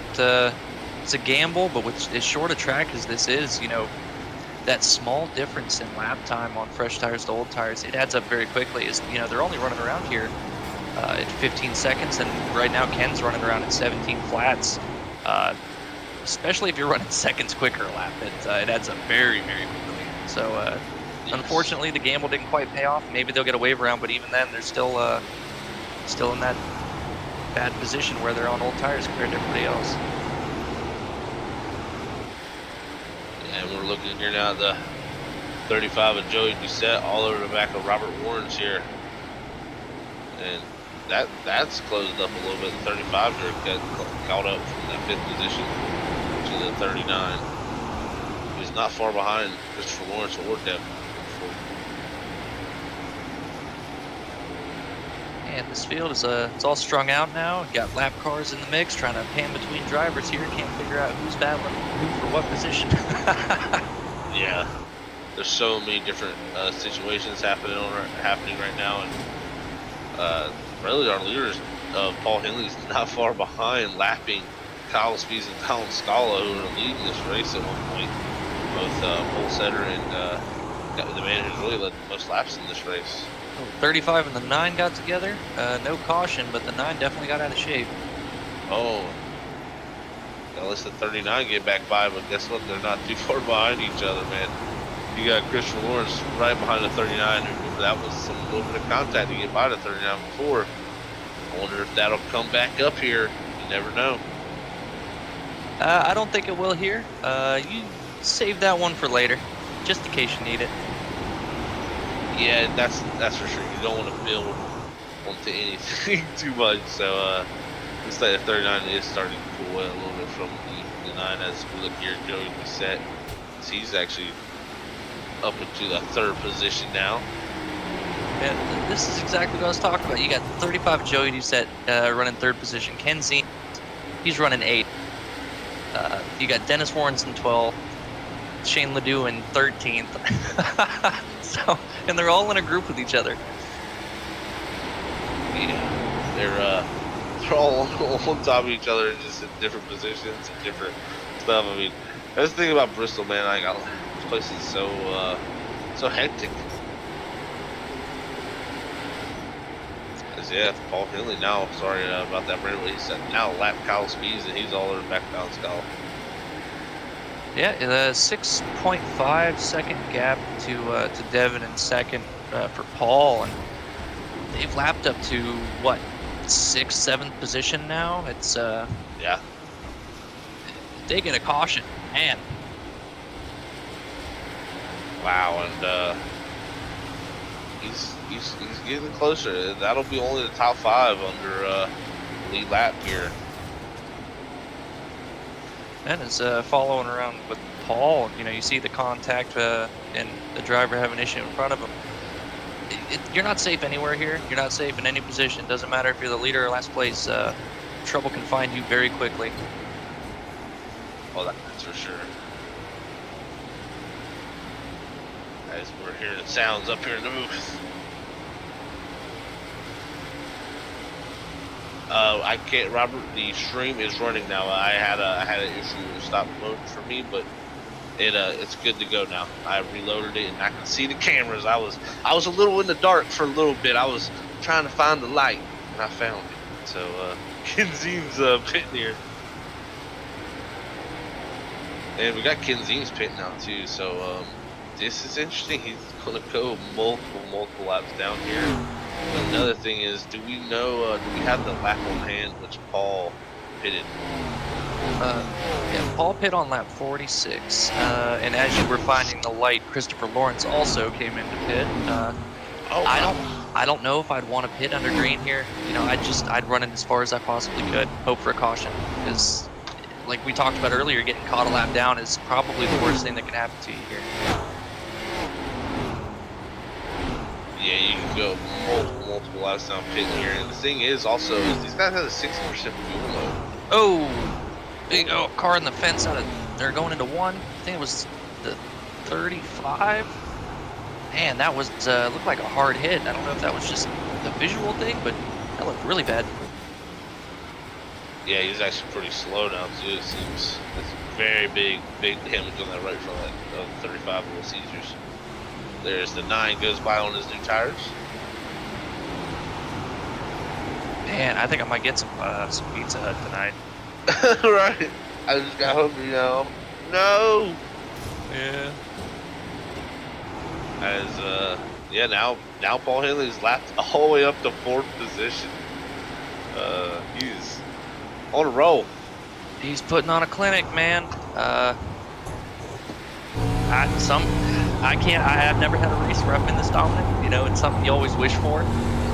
it's a gamble, but with as short a track as this is, you know, that small difference in lap time on fresh tires to old tires, it adds up very quickly. Is, you know, they're only running around here at 15 seconds, and right now Ken's running around at 17 flats. Especially if you're running seconds quicker a lap, it adds up very, very quickly. So Yes. unfortunately, the gamble didn't quite pay off. Maybe they'll get a wave around, but even then, they're still in that bad position where they're on old tires compared to everybody else. And we're looking here now at the 35 of Joey Doucette all over the back of Robert Warren's here. And that's closed up a little bit. The 35 here got caught up from that 5th position to the 39. He's not far behind Christopher Lawrence or Devin. And this field is it's all strung out now. Got lap cars in the mix, trying to pan between drivers here. Can't figure out who's battling who for what position. Yeah, there's so many different situations happening right now, and really our leaders, Paul Henley's not far behind, lapping Kyle Spees and Colin Scala, who are leading this race at one point. Both pole setter and the man who's really led the most laps in this race. 35 and the 9 got together. No caution, but the 9 definitely got out of shape. Oh, gotta let the 39 get back by, but guess what? They're not too far behind each other, man. You got Christopher Lawrence right behind the 39. That was some little bit of contact to get by the 39 before. I wonder if that'll come back up here. You never know. I don't think it will here. You save that one for later, just in case you need it. Yeah, that's for sure. You don't want to build onto anything too much. So looks like the 39 is starting to pull away a little bit from the 9 as we look here. Joey Doucette, he's actually up into the 3rd position now. And this is exactly what I was talking about. You got 35 Joey Doucette running 3rd position. Ken Zine, he's running 8th. You got Dennis Warrens in 12th. Shane Ledoux in 13th. So, and they're all in a group with each other. Yeah, they're all on top of each other, just in different positions and different stuff. I mean, that's the thing about Bristol, man. Like, this place is so hectic. Yeah, Paul Henley now. Sorry about that, Brandon. He said now lap Kyle Spees, and he's all over back down Scala. Yeah, the 6.5 second gap to Devin in 2nd for Paul, and they've lapped up to what, 6th, 7th position now. It's yeah. They get a caution, man. Wow, and he's getting closer. That'll be only the top 5 under lead lap here. And is following around with Paul. You know, you see the contact and the driver have an issue in front of him. You're not safe anywhere here. You're not safe in any position. It doesn't matter if you're the leader or last place. Trouble can find you very quickly. Oh, that's for sure. As we're hearing sounds up here in the booth. I can't, Robert, the stream is running now. I had an issue with stop mode for me, but it's good to go now. I reloaded it and I can see the cameras. I was a little in the dark for a little bit. I was trying to find the light and I found it. So Kenzine's pitting here. And we got Kenzine's pit now too, so this is interesting. He's gonna go multiple laps down here. Another thing is, do we know? Do we have the lap on hand which Paul pitted? Yeah, Paul pit on lap 46, and as you were finding the light, Christopher Lawrence also came into pit. Oh, I don't know if I'd want to pit under green here. You know, I'd run it as far as I possibly could, hope for a caution, because like we talked about earlier, getting caught a lap down is probably the worst thing that can happen to you here. Yeah, you can go multiple laps down pit here, and the thing is also is these guys have a 60% fuel load. Oh, big car in the fence they're going into one. I think it was the 35. Man, that was looked like a hard hit. I don't know if that was just the visual thing, but that looked really bad. Yeah, he's actually pretty slow now too. It seems that's very big damage on that right front of 35 Little Caesars. There's the 9 goes by on his new tires. Man, I think I might get some Pizza Hut tonight. Right. I just got hungry now. No. Yeah. As yeah, now Paul Henley's lapped all the way up to 4th position. He's on a roll. He's putting on a clinic, man. I have never had a race where I've been this dominant. You know, it's something you always wish for.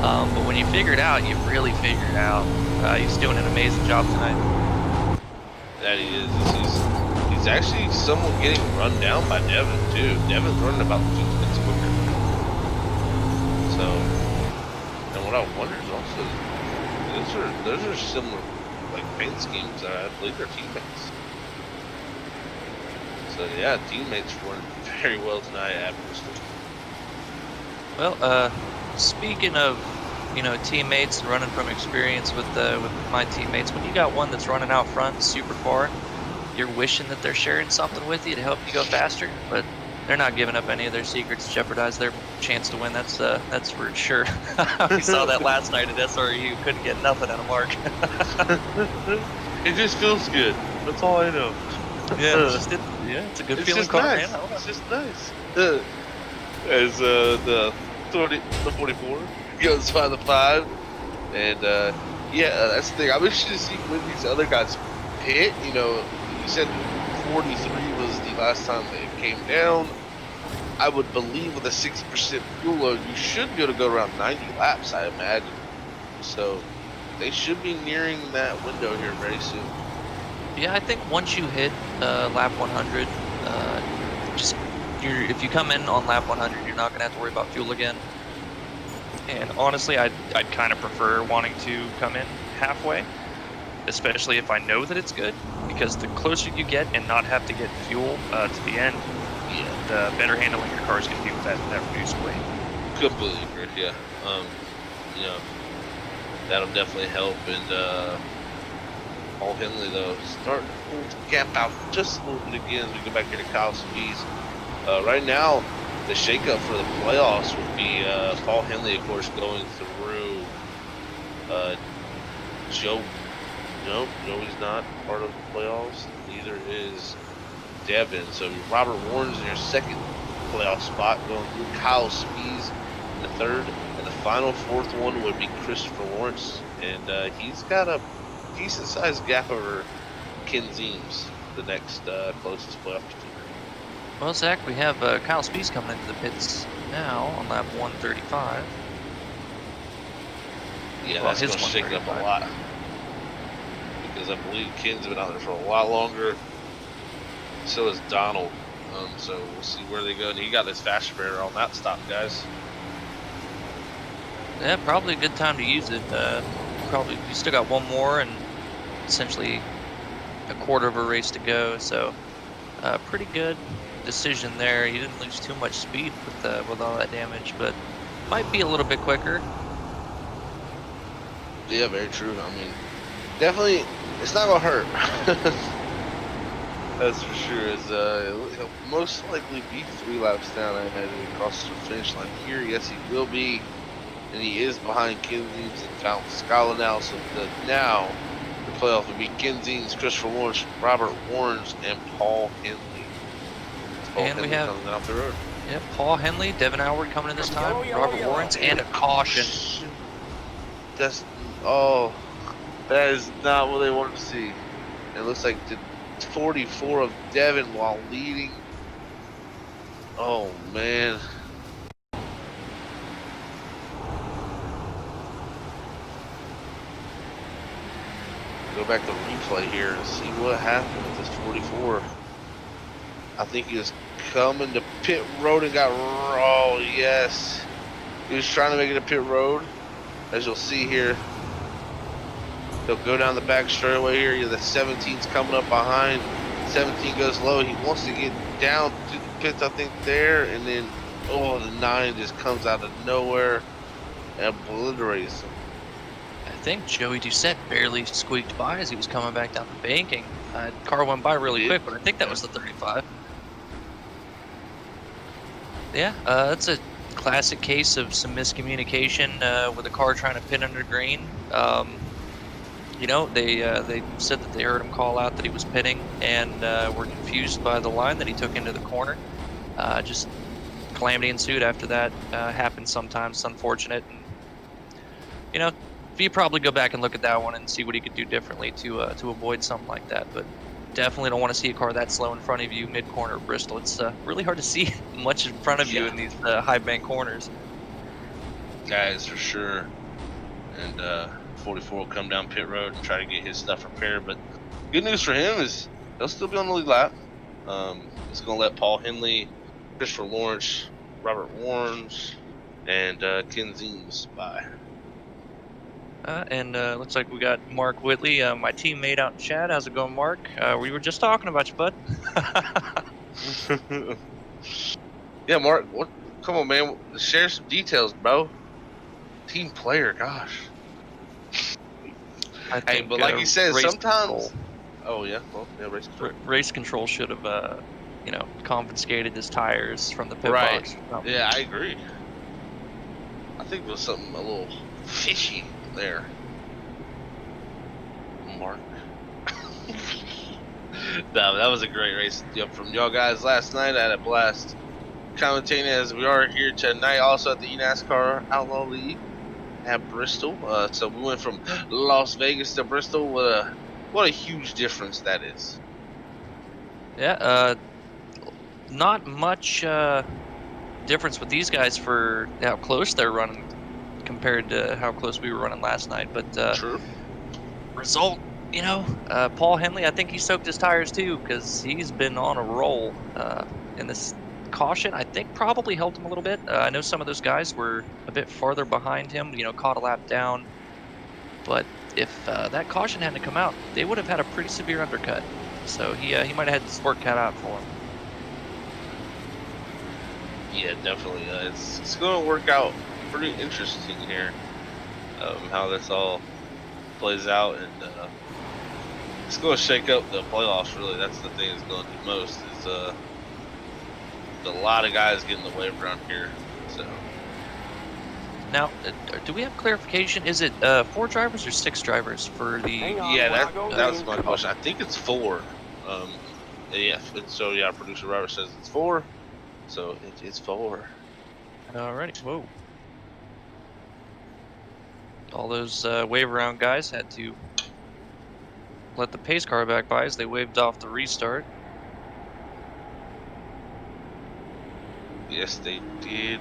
But when you figure it out, you really figure it out. He's doing an amazing job tonight. That he is. He's actually somewhat getting run down by Devin too. Devin's running about 2 minutes quicker. So, and what I wonder is also those are similar like paint schemes. I believe they're teammates. So yeah, teammates running very well tonight at Bristol. Well, speaking of, you know, teammates and running from experience with my teammates, when you got one that's running out front super far, you're wishing that they're sharing something with you to help you go faster, but they're not giving up any of their secrets to jeopardize their chance to win. That's for sure. We saw that last night at SRU. Couldn't get nothing out of Mark. It just feels good. That's all I know. Yeah, it's a good feeling car, nice. man. It's just nice. As the 44 goes by the 5, and yeah, that's the thing. I'm interested to see when these other guys hit. You know, you said 43 was the last time they came down. I would believe with a 60% fuel load, you should be able to go around 90 laps, I imagine. So they should be nearing that window here very soon. Yeah, I think once you hit lap 100, if you come in on lap 100, you're not gonna have to worry about fuel again. And honestly, I'd kind of prefer wanting to come in halfway, especially if I know that it's good, because the closer you get and not have to get fuel to the end, the better handling your car's gonna be with that reduced weight. Completely agree. Yeah. You know, that'll definitely help. And Paul Henley though starting to pull the gap out just a little bit again as we go back here to Kyle Spees. Right now, the shakeup for the playoffs would be Paul Henley, of course, going through Joe. No, Joey's not part of the playoffs. Neither is Devin. So Robert Warren's in your second playoff spot, going through Kyle Spees in the third, and the final 4th one would be Christopher Lawrence, and he's got a decent sized gap over Ken Zeems, the next closest playoff team. Well, Zach, we have Kyle Spees coming into the pits now on lap 135. Yeah, that's going to shake it up a lot. Because I believe Ken's been out there for a lot longer. So is Donald. So we'll see where they go. And he got his fast spare on that stop, guys. Yeah, probably a good time to use it. Probably you still got one more and essentially a quarter of a race to go. So pretty good decision there. He didn't lose too much speed with all that damage, but might be a little bit quicker. Yeah, very true. I mean, definitely, it's not gonna hurt. That's for sure. He'll most likely be 3 laps down ahead across the finish line here. Yes, he will be, and he is behind Ken Zeems and Fountain Scala now. So now the playoff will be Ken Zeems, Christopher Lawrence, Robert Warrens, and Paul Henley. And we have coming off the road. Yep, Paul Henley, Devin Howard coming in this time, Robert Lawrence, and a caution. That's, oh, that is not what they wanted to see. It looks like the 44 of Devin while leading. Oh, man. Go back to replay here and see what happened with this 44. I think he was coming to pit road and got, oh yes. He was trying to make it a pit road. As you'll see here, he'll go down the back straightaway here. The 17's coming up behind. 17 goes low. He wants to get down to the pits, I think, there. And then, oh, the 9 just comes out of nowhere and obliterates him. I think Joey Doucette barely squeaked by as he was coming back down the banking. Car went by really quick, but I think that was the 35. Yeah, that's a classic case of some miscommunication with a car trying to pit under green. You know, they said that they heard him call out that he was pitting and were confused by the line that he took into the corner. Just calamity ensued after that. Happens sometimes. It's unfortunate. And, you know, you probably go back and look at that one and see what he could do differently to avoid something like that. But definitely don't want to see a car that slow in front of you mid-corner of Bristol. It's really hard to see much in front of you in these high bank corners. Guys, for sure. And 44 will come down pit road and try to get his stuff repaired. But good news for him is he'll still be on the lead lap. It's going to let Paul Henley, Christopher Lawrence, Robert Warnes, and Ken Zeems by. And looks like we got Mark Whitley, my teammate out in chat. How's it going, Mark? We were just talking about you, bud. Yeah, Mark, come on, man. Share some details, bro. Team player, gosh. Hey, but like you said, sometimes... Control. Oh, yeah. Well, yeah, race control. Race control should have, you know, confiscated his tires from the pit box. Yeah, I agree. I think there was something a little fishy there, Mark. No, that was a great race from y'all guys last night. I had a blast commentating as we are here tonight, also at the NASCAR Outlaw League at Bristol. So we went from Las Vegas to Bristol. What a huge difference that is. Yeah, not much difference with these guys for how close they're running compared to how close we were running last night, but True. Result, you know, Paul Henley, I think he soaked his tires too because he's been on a roll. And this caution, I think, probably helped him a little bit. I know some of those guys were a bit farther behind him, you know, caught a lap down. But if that caution hadn't come out, they would have had a pretty severe undercut. So he might have had his work cut out for him. Yeah, definitely. It's going to work out pretty interesting here, how this all plays out, and it's going to shake up the playoffs. Really, that's the thing that's going to do most. Is a lot of guys getting the wave around here. So now, do we have clarification? Is it 4 drivers or 6 drivers for the? Yeah, that was my question. I think it's 4. Yeah. So yeah, producer Robert says it's 4. So it's 4. Alrighty. Whoa. All those wave around guys had to let the pace car back by as they waved off the restart. Yes, they did.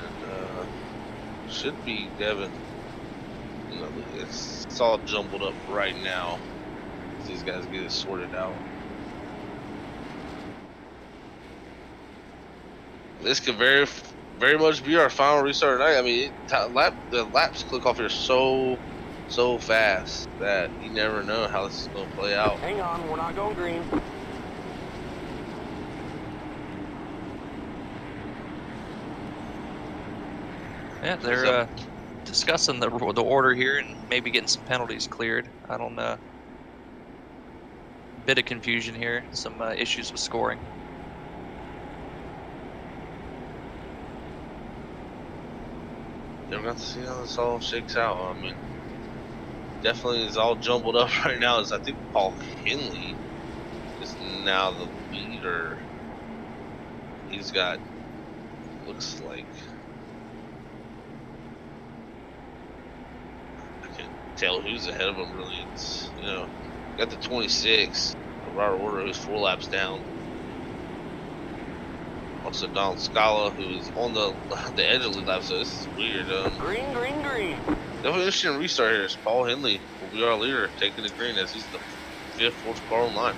And should be Devin. You know, it's all jumbled up right now. These guys get it sorted out. This could very much be our final restart tonight. I mean, the laps click off here so fast that you never know how this is going to play out. Hang on, we're not going green. Yeah, they're discussing the order here and maybe getting some penalties cleared. I don't know. Bit of confusion here. Some issues with scoring. They're going to see how this all shakes out. I mean, definitely is all jumbled up right now. I think Paul Henley is now the leader. He's got, looks like, I can't tell who's ahead of him really. It's, you know, got the 26, Robert Order, who's 4 laps down. Also Donald Scala, who is on the edge of the lap, so this is weird. Green, green, green. Definitely interesting restart here. It's Paul Henley will be our leader, taking the green as he's the 5th, 4th car on line.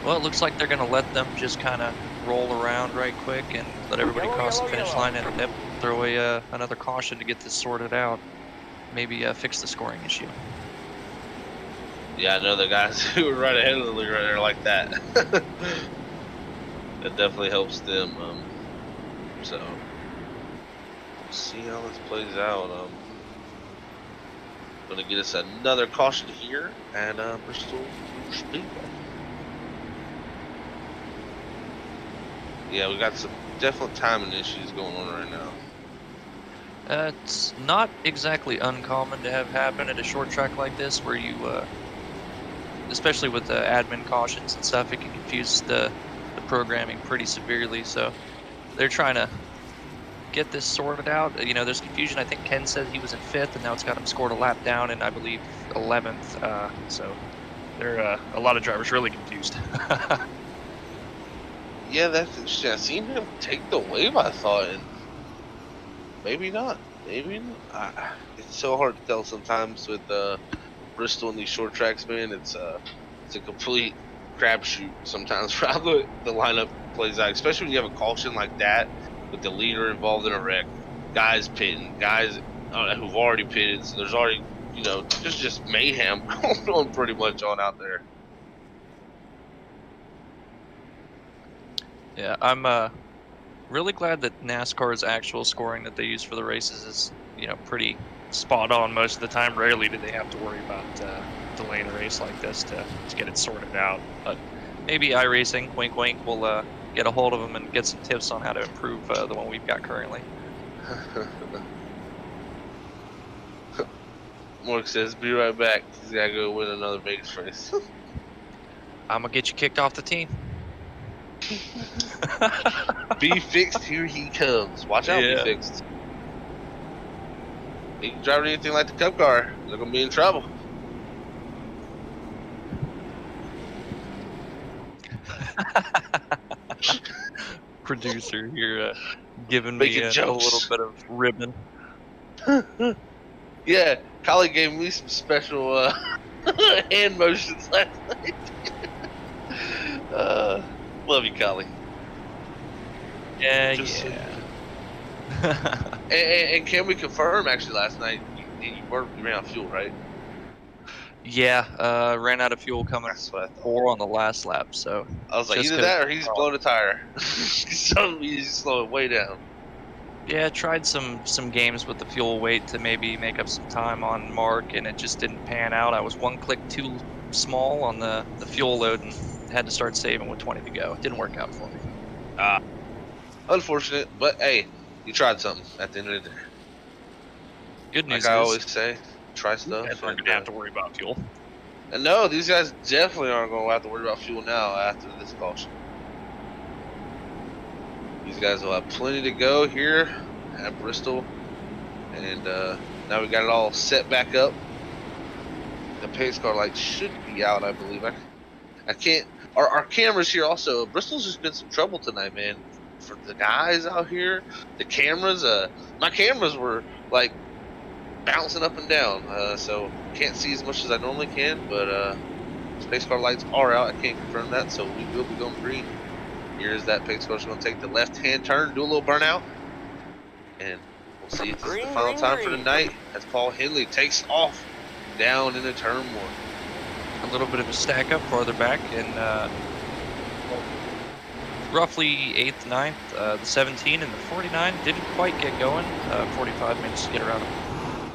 Well, it looks like they're going to let them just kind of roll around right quick and let everybody cross the finish line and throw another caution to get this sorted out. Maybe fix the scoring issue. Yeah, I know the guys who were right ahead of the leader right there like that. That definitely helps them. So we'll see how this plays out. Gonna get us another caution here at Bristol Speedway. Yeah, we got some definite timing issues going on right now. It's not exactly uncommon to have happen at a short track like this, where you, especially with the admin cautions and stuff, it can confuse the programming pretty severely. So they're trying to get this sorted out. You know, there's confusion. I think Ken said he was in 5th, and now it's got him scored a lap down in, I believe, 11th. So they're a lot of drivers really confused. Yeah, that's interesting. I seen him take the wave, I thought, and maybe not. Maybe not. It's so hard to tell sometimes with Bristol and these short tracks, man. It's a complete crapshoot sometimes for how the lineup plays out, especially when you have a caution like that with the leader involved in a wreck, guys pitting, guys who've already pitted, so there's already, you know, just mayhem going on pretty much on out there. Yeah, I'm really glad that NASCAR's actual scoring that they use for the races is, you know, pretty spot on most of the time. Rarely do they have to worry about delaying a race like this to get it sorted out. But maybe iRacing, wink wink, will get a hold of them and get some tips on how to improve the one we've got currently. Mork says, be right back. He's got to go win another Vegas race. I'm going to get you kicked off the team. Be fixed, here he comes. Watch out, Yeah. Be fixed. He can drive anything like the Cup car. They're going to be in trouble. Producer here giving me a little bit of ribbon. Yeah, Collie gave me some special hand motions last night. Love you, Collie. Yeah, Just yeah. And can we confirm, actually, last night you ran out of fuel, right? Yeah, ran out of fuel coming That's what I thought. 4 on the last lap, so I was like, just either that or he's blown a tire. So he's slow it way down. yeah, tried some games with the fuel weight to maybe make up some time on Mark, and it just didn't pan out. I was 1 click too small on the fuel load and had to start saving with 20 to go. It didn't work out for me. Unfortunate, but hey, you tried something at the end of the day. Good news Like I is always say, try you stuff. guys aren't going to have to worry about fuel. And no, these guys definitely aren't going to have to worry about fuel now after this caution. These guys will have plenty to go here at Bristol. And now we got it all set back up. The pace car light should be out, I believe. I can't. Our cameras here also. Bristol's just been some trouble tonight, man. For the guys out here, the cameras. My cameras were like bouncing up and down, so can't see as much as I normally can. But pace car lights are out. I can't confirm that, so we will be going green. Here's that pace car. Going to take the left-hand turn, do a little burnout, and we'll see if this is the final time for the night as Paul Henley takes off down into turn 1. A little bit of a stack up farther back, and roughly 8th, 9th, the 17 and the 49 didn't quite get going. 45 minutes to get around him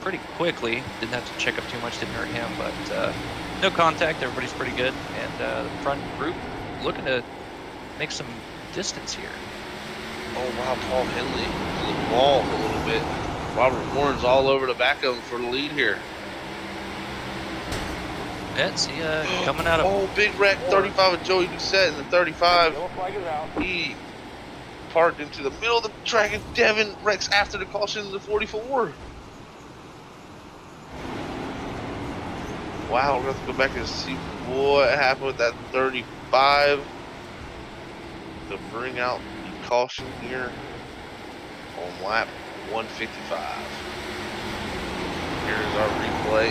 pretty quickly. Didn't have to check up too much, didn't hurt him, but no contact. Everybody's pretty good, and the front group looking to make some distance here. Oh wow, Paul Henley to the wall a little bit. Robert Warren's all over the back of him for the lead here. Yeah, see, coming out of big wreck, 35 of Joey Doucette in the 35. Yellow flag is out. He parked into the middle of the track, and Devin wrecks after the caution in the 44. Wow, we're going to have to go back and see what happened with that 35 to bring out the caution here on lap 155. Here's our replay.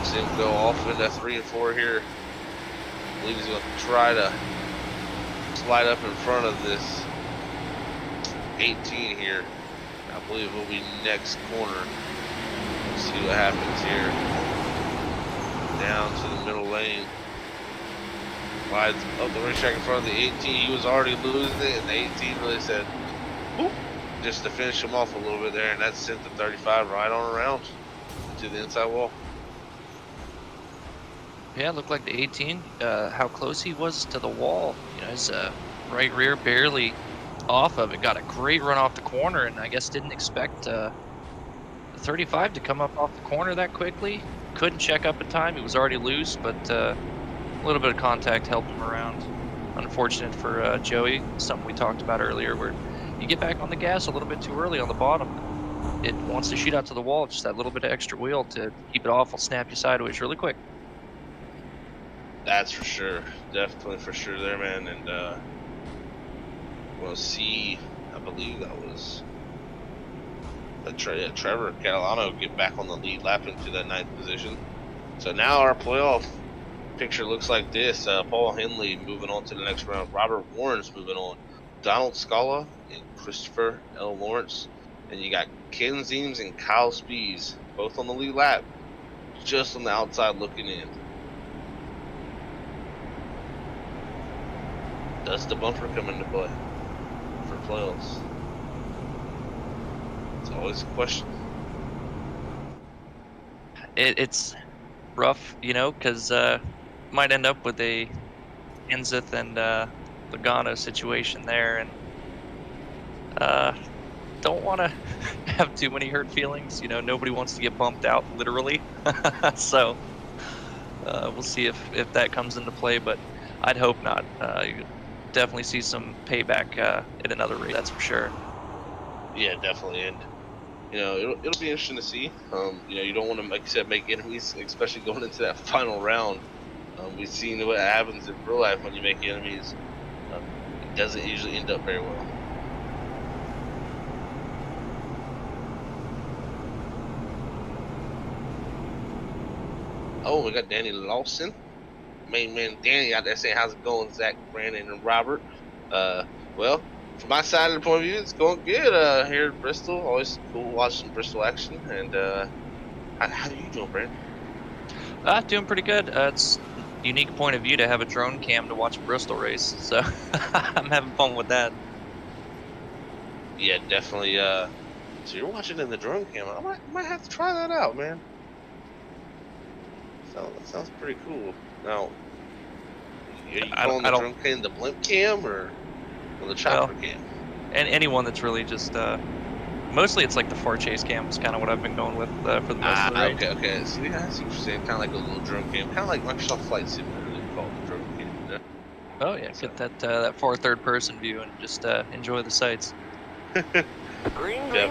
See him go off into 3 and 4 here. I believe he's going to try to slide up in front of this 18 here. I believe it will be next corner. Let's see what happens here. Down to the middle lane. Slides up the racetrack in front of the 18. He was already losing it, and the 18 really said, "Boop," just to finish him off a little bit there, and that sent the 35 right on around to the inside wall. Yeah, it looked like the 18, how close he was to the wall. You know, his right rear barely off of it. Got a great run off the corner, and I guess didn't expect the 35 to come up off the corner that quickly. Couldn't check up in time. He was already loose, but a little bit of contact helped him around. Unfortunate for Joey. Something we talked about earlier, where you get back on the gas a little bit too early on the bottom. It wants to shoot out to the wall. Just that little bit of extra wheel to keep it off will snap you sideways really quick. That's for sure. Definitely for sure there, man. And we'll see. I believe that was Trevor Catalano get back on the lead lap into that 9th position. So now our playoff picture looks like this. Paul Henley moving on to the next round. Robert Warren's moving on. Donald Scala and Christopher L. Lawrence. And you got Ken Zeems and Kyle Spees, both on the lead lap, just on the outside looking in. Does the bumper come into play for playoffs? It's always a question. It's rough, you know, because might end up with a Kenseth and Logano situation there, and don't want to have too many hurt feelings. You know, nobody wants to get bumped out, literally. So we'll see if that comes into play, but I'd hope not. You definitely see some payback in another race, that's for sure. Yeah, definitely, and you know it'll be interesting to see. You know, you don't want to, like you said, make enemies, especially going into that final round. We've seen what happens in real life when you make enemies. It doesn't usually end up very well. Oh, we got Danny Lawson. Main man Danny out there saying, "How's it going, Zach, Brandon, and Robert?" Well, from my side of the point of view, it's going good here at Bristol. Always cool to watch some Bristol action. And how are you doing, Brandon? Doing pretty good. It's a unique point of view to have a drone cam to watch a Bristol race, so I'm having fun with that. Yeah, definitely. So you're watching in the drone cam. I might have to try that out, man. So that sounds pretty cool. Now, are you calling the drone cam the blimp cam or the chopper cam? And anyone that's really just mostly it's like the far chase cam is kind of what I've been going with for the most of the race. Okay. See, I see what you're saying. Kind of like a little drone cam, kind of like Microsoft Flight Simulator. They call it the drone cam. You know? Oh yeah, so get that far third person view and just enjoy the sights. Green. Yeah.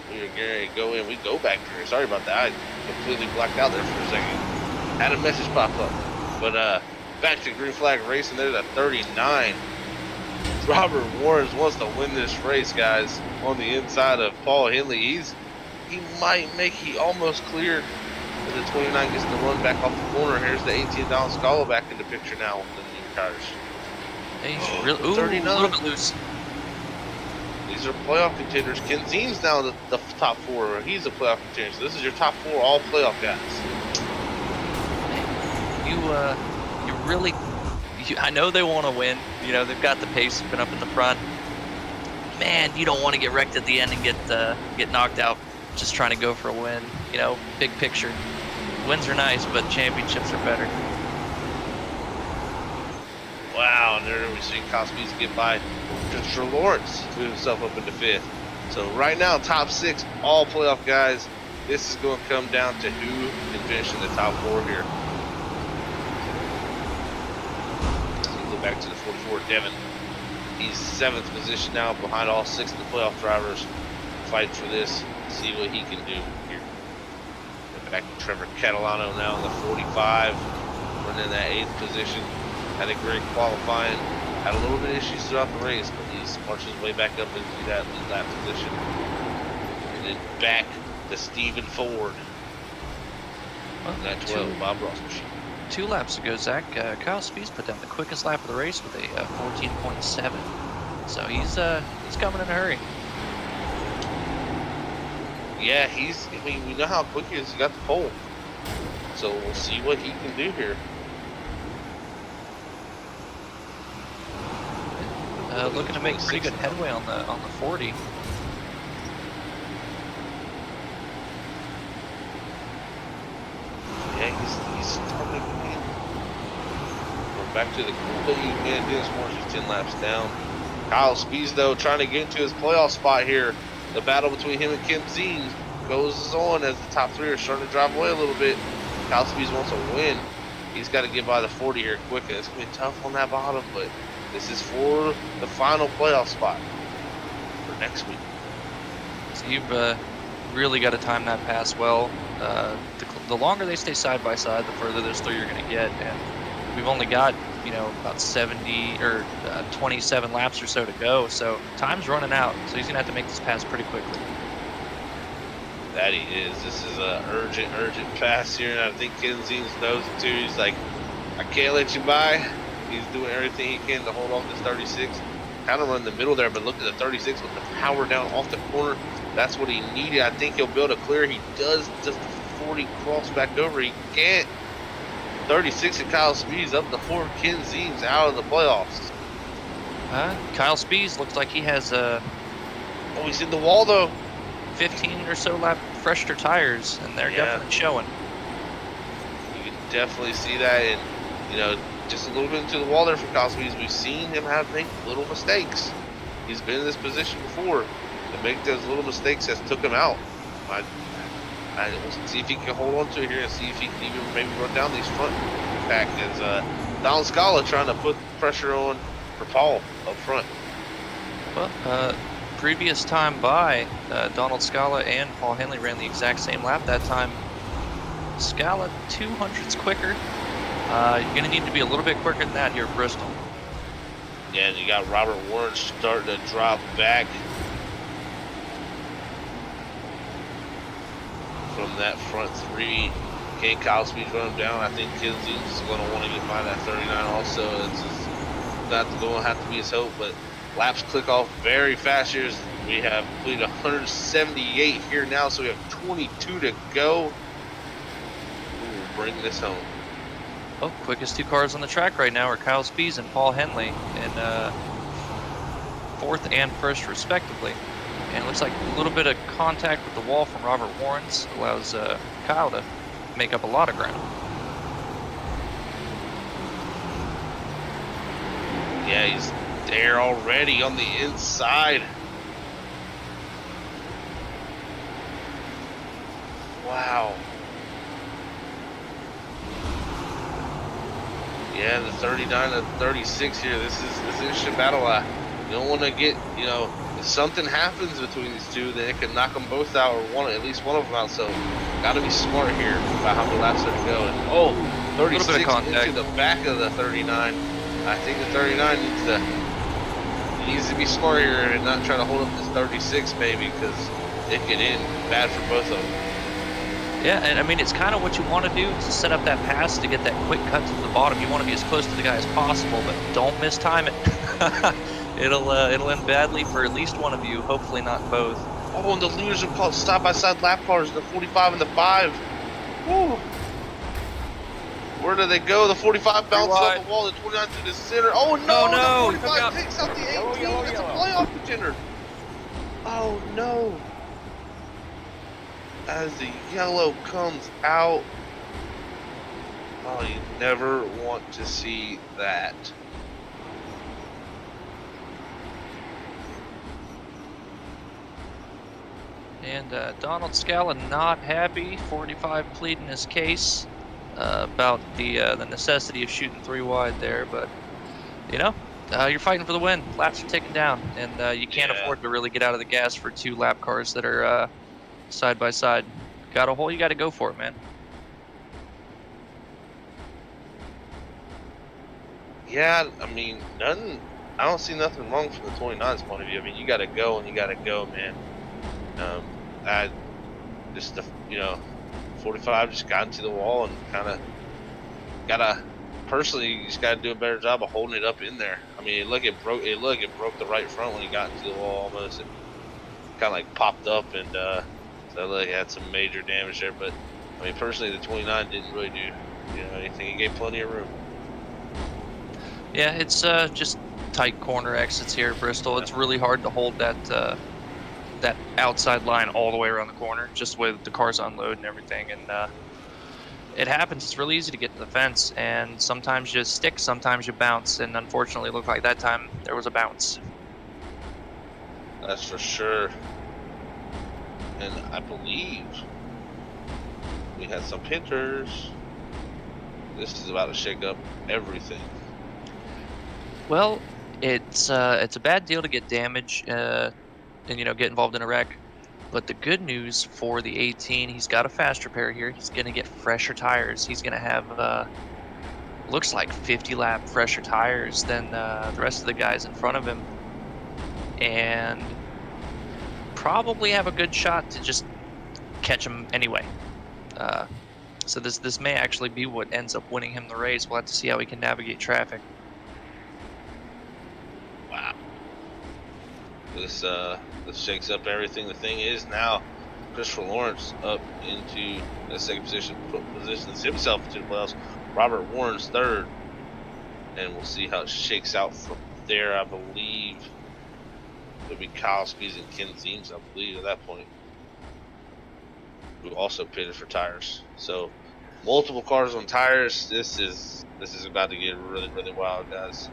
We're going to go in. We go back here. Sorry about that. I completely blacked out there for a second. Had a message pop up. But back to green flag racing. There's a 39. Robert Warren wants to win this race, guys. On the inside of Paul Henley. He almost cleared. And the 29 gets the run back off the corner. Here's the 18 Donald Scala back in the picture now with the new tires. He's really, a 39. little bit loose. These are playoff contenders. Ken Zeem's now the top 4. He's a playoff contender. So this is your top 4 all playoff guys. You really, I know they want to win. You know, they've got the pace, been up in the front. Man, you don't want to get wrecked at the end and get knocked out just trying to go for a win. You know, big picture. Wins are nice, but championships are better. Wow, and there we see Kyle Spees get by Christopher Lawrence, move himself up into 5th. So right now, top 6, all playoff guys. this is going to come down to who can finish in the top 4 here. Go back to the 44, Devin. He's 7th position now, behind all 6 of the playoff drivers. Fight for this, see what he can do here. Go back to Trevor Catalano now in the 45, running in that 8th position. Had a great qualifying, had a little bit of issues throughout the race, but he's marched his way back up into that lead lap position. And then back to Stephen Ford. Well, that 12 Bob Ross machine. 2 laps ago, Zach, Kyle Speeds put down the quickest lap of the race with a 14.7. So he's coming in a hurry. Yeah, I mean, we know how quick he is. He got the pole. So we'll see what he can do here. Looking to make pretty good headway on the 40. Yeah, he's starting to get back to the lead. Man, Dennis Morris is 10 laps down. Kyle Speeds, though, trying to get into his playoff spot here. The battle between him and Kim Zine goes on as the top 3 are starting to drive away a little bit. Kyle Speeds wants a win. He's got to get by the 40 here quick. It's going to be tough on that bottom, but this is for the final playoff spot for next week. So you've really got to time that pass well. The longer they stay side by side, the further those 3 are going to get. And we've only got, about 70 or 27 laps or so to go. So time's running out. So he's going to have to make this pass pretty quickly. That he is. This is a urgent pass here, and I think Ken Zines knows it too. He's like, I can't let you by. He's doing everything he can to hold off this 36. Kind of run in the middle there, but look at the 36 with the power down off the corner. That's what he needed. I think he'll be able to clear. He does just 40 cross back over. He can't. 36 and Kyle Speeds up the 4. Ken Zines out of the playoffs. Kyle Speeds looks like he has Oh, he's in the wall though. 15 or so lap fresher tires, and they're definitely showing. You can definitely see that, and just a little bit into the wall there for Kyle Speeds. We've seen him make little mistakes. He's been in this position before. To make those little mistakes has took him out. We'll see if he can hold on to it here and see if he can even maybe run down these front pack as Donald Scala trying to put pressure on for Paul up front. Well, previous time by, Donald Scala and Paul Henley ran the exact same lap that time. Scala 200s quicker. You're going to need to be a little bit quicker than that here at Bristol. Yeah, and you got Robert Warren starting to drop back from that front 3. Can Kyle Speeds run him down? I think Ken Zines is going to want to get by that 39 also. It's just not going to have to be his hope, but laps click off very fast here. We have completed 178 here now, so we have 22 to go. We'll bring this home. Oh, quickest 2 cars on the track right now are Kyle Speeds and Paul Henley in 4th and 1st respectively. And it looks like a little bit of contact with the wall from Robert Warrens allows Kyle to make up a lot of ground. Yeah, he's there already on the inside. Wow. Yeah, the 39 to 36 here. This is an interesting battle. You don't want to get, if something happens between these two, then it can knock them both out, or at least one of them out. So, got to be smart here about how many laps are to go. And 36 into the back of the 39. I think the 39 needs to be smart here and not try to hold up this 36 maybe, because it could end bad for both of them. Yeah, and I mean, it's kind of what you want to do to set up that pass to get that quick cut to the bottom. You want to be as close to the guy as possible, but don't mistime it. It'll end badly for at least one of you, hopefully not both. Oh, and the leaders are called side-by-side lap cars, the 45 and the 5. Woo! Where do they go? The 45 bounces off the wall, the 29 to the center. Oh no! The 45 takes out the 18. It's a playoff contender. Oh no! As the yellow comes out. Oh, you never want to see that. And Donald Scala not happy. 45 pleading his case about the necessity of shooting 3 wide there, but you know, you're fighting for the win. Laps are ticking down, and you can't Yeah. afford to really get out of the gas for 2 lap cars that are side by side. Got a hole, you got to go for it, man. Yeah, I mean, nothing. I don't see nothing wrong from the 29's point of view. I mean, you got to go and you got to go, man. I just the 45 just got into the wall and kind of gotta. Personally, you just gotta do a better job of holding it up in there. I mean, look, it broke. It broke the right front when he got into the wall almost. It kind of like popped up and so like had some major damage there. But I mean, personally, the 29 didn't really do anything. He gave plenty of room. Yeah, it's just tight corner exits here at Bristol. It's really hard to hold that outside line all the way around the corner, just with the cars unload and everything. And it happens. It's really easy to get to the fence, and sometimes you stick, sometimes you bounce. And unfortunately, it looked like that time there was a bounce. That's for sure. And I believe we had some hitters. This is about to shake up everything. Well, it's a bad deal to get damage and get involved in a wreck. But the good news for the 18, he's got a fast repair here. He's gonna get fresher tires. He's gonna have looks like 50 lap fresher tires than the rest of the guys in front of him, and probably have a good shot to just catch him anyway. So this may actually be what ends up winning him the race. We'll have to see how he can navigate traffic. Wow. This shakes up everything. The thing is now Christopher Lawrence up into the second position, positions himself into the playoffs. Robert Warren's third, and we'll see how it shakes out from there. I believe it'll be Kyle Speeds and Ken Zeems, I believe, at that point, who also pitted for tires. So multiple cars on tires. This is about to get really, really wild, guys.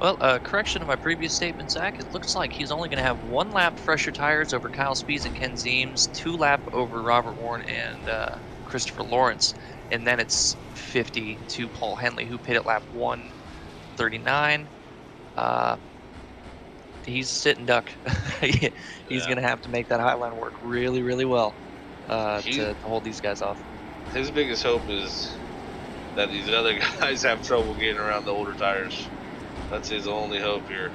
Well, correction of my previous statement, Zach. It looks like he's only going to have 1 lap fresher tires over Kyle Speeds and Ken Zeems, 2 lap over Robert Warren and Christopher Lawrence, and then it's 50 to Paul Henley, who pitted at lap 139. He's sitting duck. He's going to have to make that high line work really, really well to hold these guys off. His biggest hope is that these other guys have trouble getting around the older tires. That's his only hope here.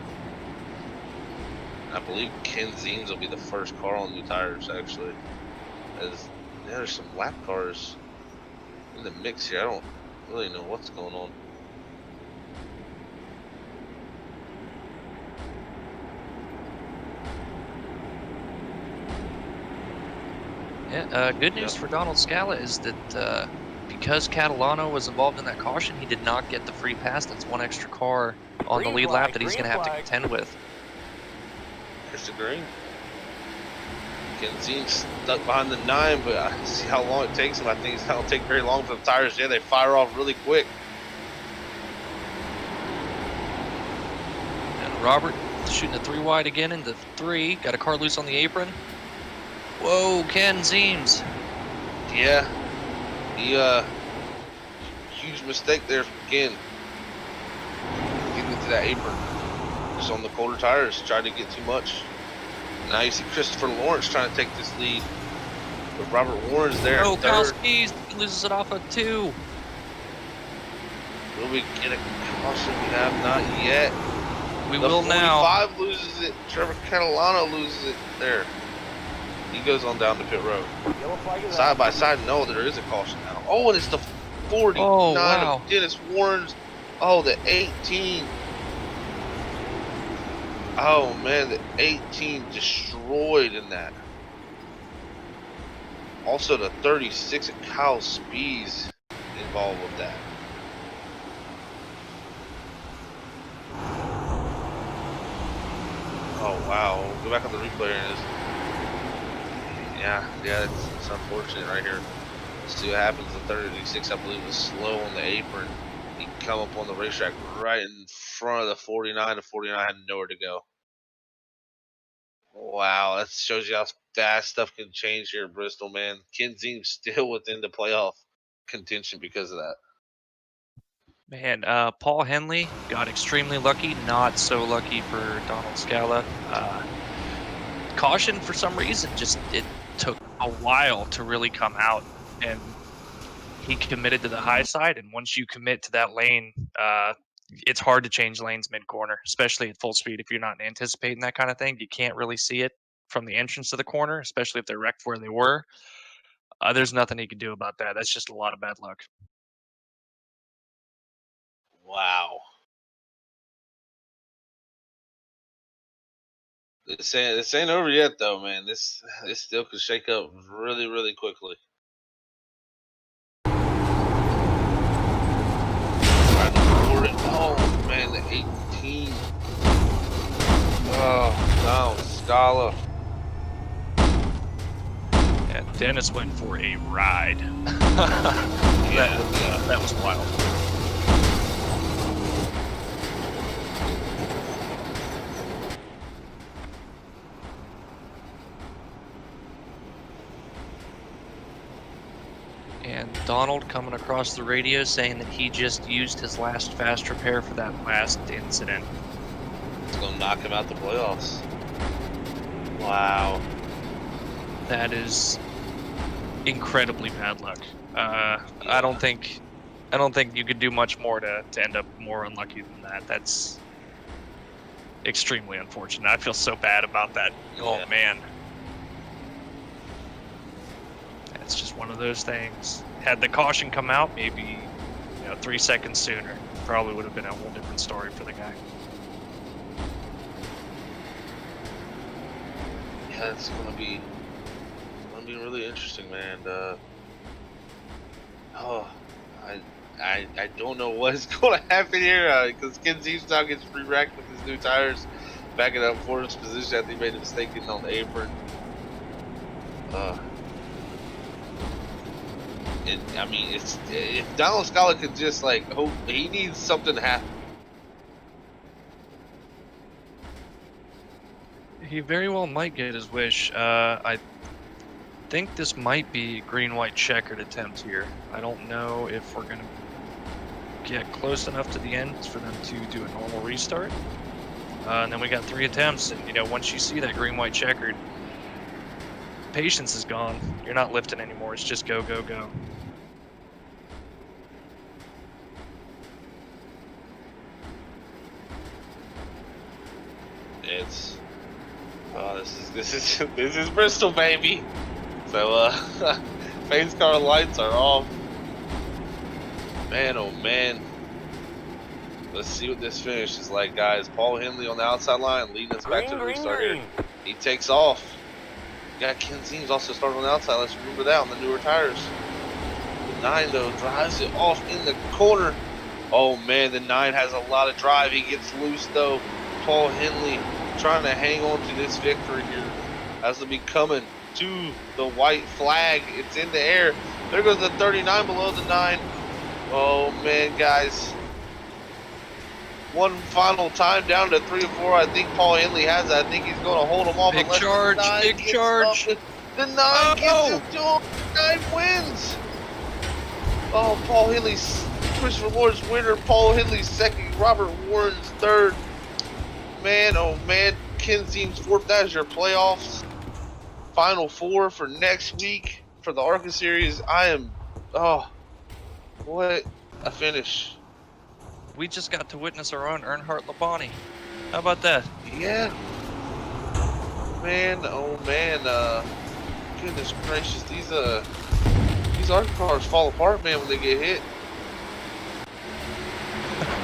I believe Ken Zeems will be the first car on new tires, actually. There's some lap cars in the mix here. I don't really know what's going on. Yeah, good news for Donald Scala is that because Catalano was involved in that caution, he did not get the free pass. That's 1 extra car on the lead lap that he's going to have to contend with. Here's the green. Ken Zeems stuck behind the 9, but I see how long it takes him. I think it's not going to take very long for the tires. Yeah, they fire off really quick. And Robert shooting a 3 wide again into 3. Got a car loose on the apron. Whoa, Ken Zeems. Yeah. Huge mistake there from Ken. Getting into that apron. Just on the colder tires, tried to get too much. Now you see Christopher Lawrence trying to take this lead. But Robert Warren's there. Oh, Kyle Speeds loses it off of 2. Will we get a caution? We have not yet. We will now. 45 loses it. Trevor Catalano loses it there. He goes on down the pit road. Side by side, no, there is a caution now. Oh, and it's the 49 of Dennis Warren's. Oh, the 18. Oh, man, the 18 destroyed in that. Also, the 36 of Kyle Speeds involved with that. Oh, wow. We'll go back on the replay and yeah, it's unfortunate right here. Let's see what happens. The 36, I believe, was slow on the apron. He come up on the racetrack right in front of the 49. The 49 had nowhere to go. Wow, that shows you how that stuff can change here in Bristol, man. Kenzie's still within the playoff contention because of that. Man, Paul Henley got extremely lucky. Not so lucky for Donald Scala. Caution, for some reason, it took a while to really come out, and he committed to the high side. And once you commit to that lane, it's hard to change lanes mid-corner, especially at full speed. If you're not anticipating that kind of thing, you can't really see it from the entrance to the corner, especially if they're wrecked where they were. There's nothing he can do about that. That's just a lot of bad luck. Wow. This ain't over yet, though, man. This still could shake up really, really quickly. Oh, man, the 18. Oh, no, Scala. Yeah, Dennis went for a ride. That was wild. And Donald coming across the radio saying that he just used his last fast repair for that last incident. It's going to knock him out the playoffs. Wow. That is incredibly bad luck. I don't think you could do much more to end up more unlucky than that. That's extremely unfortunate. I feel so bad about that. Oh, man. It's just one of those things. Had the caution come out, maybe 3 seconds sooner, probably would have been a whole different story for the guy. Yeah, it's gonna be really interesting, man. I don't know what is going to happen here because Kenzie's now gets re-racked with his new tires, backing up for his position after he made a mistake getting on the apron. If Donald Scala could just hope, he needs something to happen. He very well might get his wish. I think this might be a green-white checkered attempt here. I don't know if we're going to get close enough to the end for them to do a normal restart. And then we got 3 attempts, and once you see that green-white checkered, patience is gone. You're not lifting anymore. It's just go, go, go. This is Bristol, baby. So Fane's car lights are off. Man, oh man. Let's see what this finish is like, guys. Paul Henley on the outside line leading us back to the restart here. He takes off. Got Ken Seams also starting on the outside. Let's remember that on the newer tires. The 9 though drives it off in the corner. Oh man, the 9 has a lot of drive. He gets loose though. Paul Henley trying to hang on to this victory here as they'll be coming to the white flag. It's in the air. There goes the 39 below the 9. Oh man, guys. One final time down to 3 or 4. I think Paul Henley has it. I think he's going to hold him off. Big charge, big charge. The 9 gets him to him. 9 wins. Oh, Paul Henley's Christopher Moore's winner. Paul Henley's second. Robert Warren's third. Man, oh man. Ken Seams fourth. That is your playoffs. Final 4 for next week for the ARCA series. Oh, what a finish. We just got to witness our own Earnhardt Labonte. How about that? Yeah. Man, oh man, goodness gracious, these ARCA cars fall apart, man, when they get hit.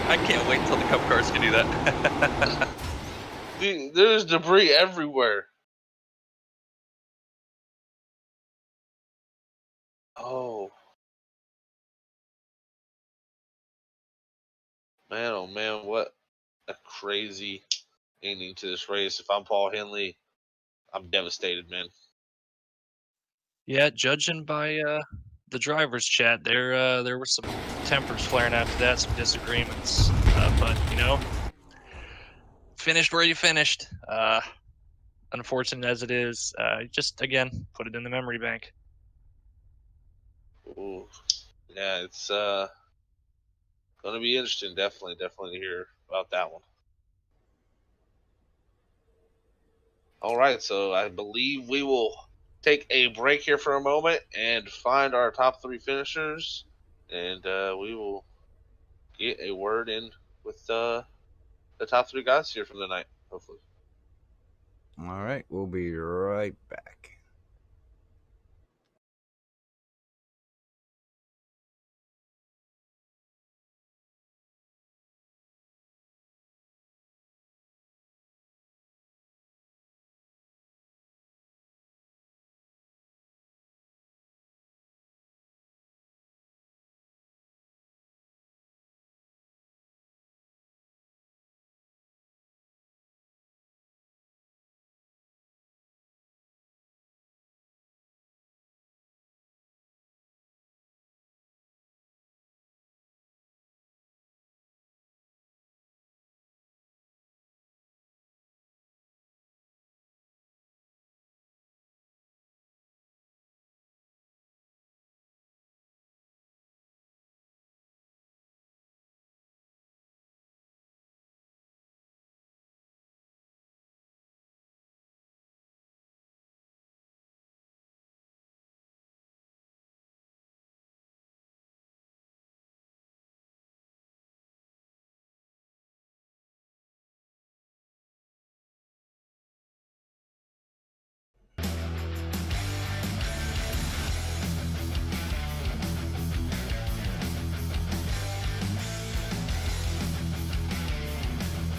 I can't wait until the Cup cars can do that. Dude, there's debris everywhere. Oh. Man, oh man, what a crazy ending to this race. If I'm Paul Henley, I'm devastated, man. Yeah, judging by the driver's chat, there were some tempers flaring after that, some disagreements. But finished where you finished. unfortunate as it is, just again put it in the memory bank. Ooh. Yeah, it's gonna be interesting. Definitely to hear about that one. All right, so I believe we will take a break here for a moment and find our top 3 finishers, and we will get a word in with the top 3 guys here for the night, hopefully. All right, we'll be right back.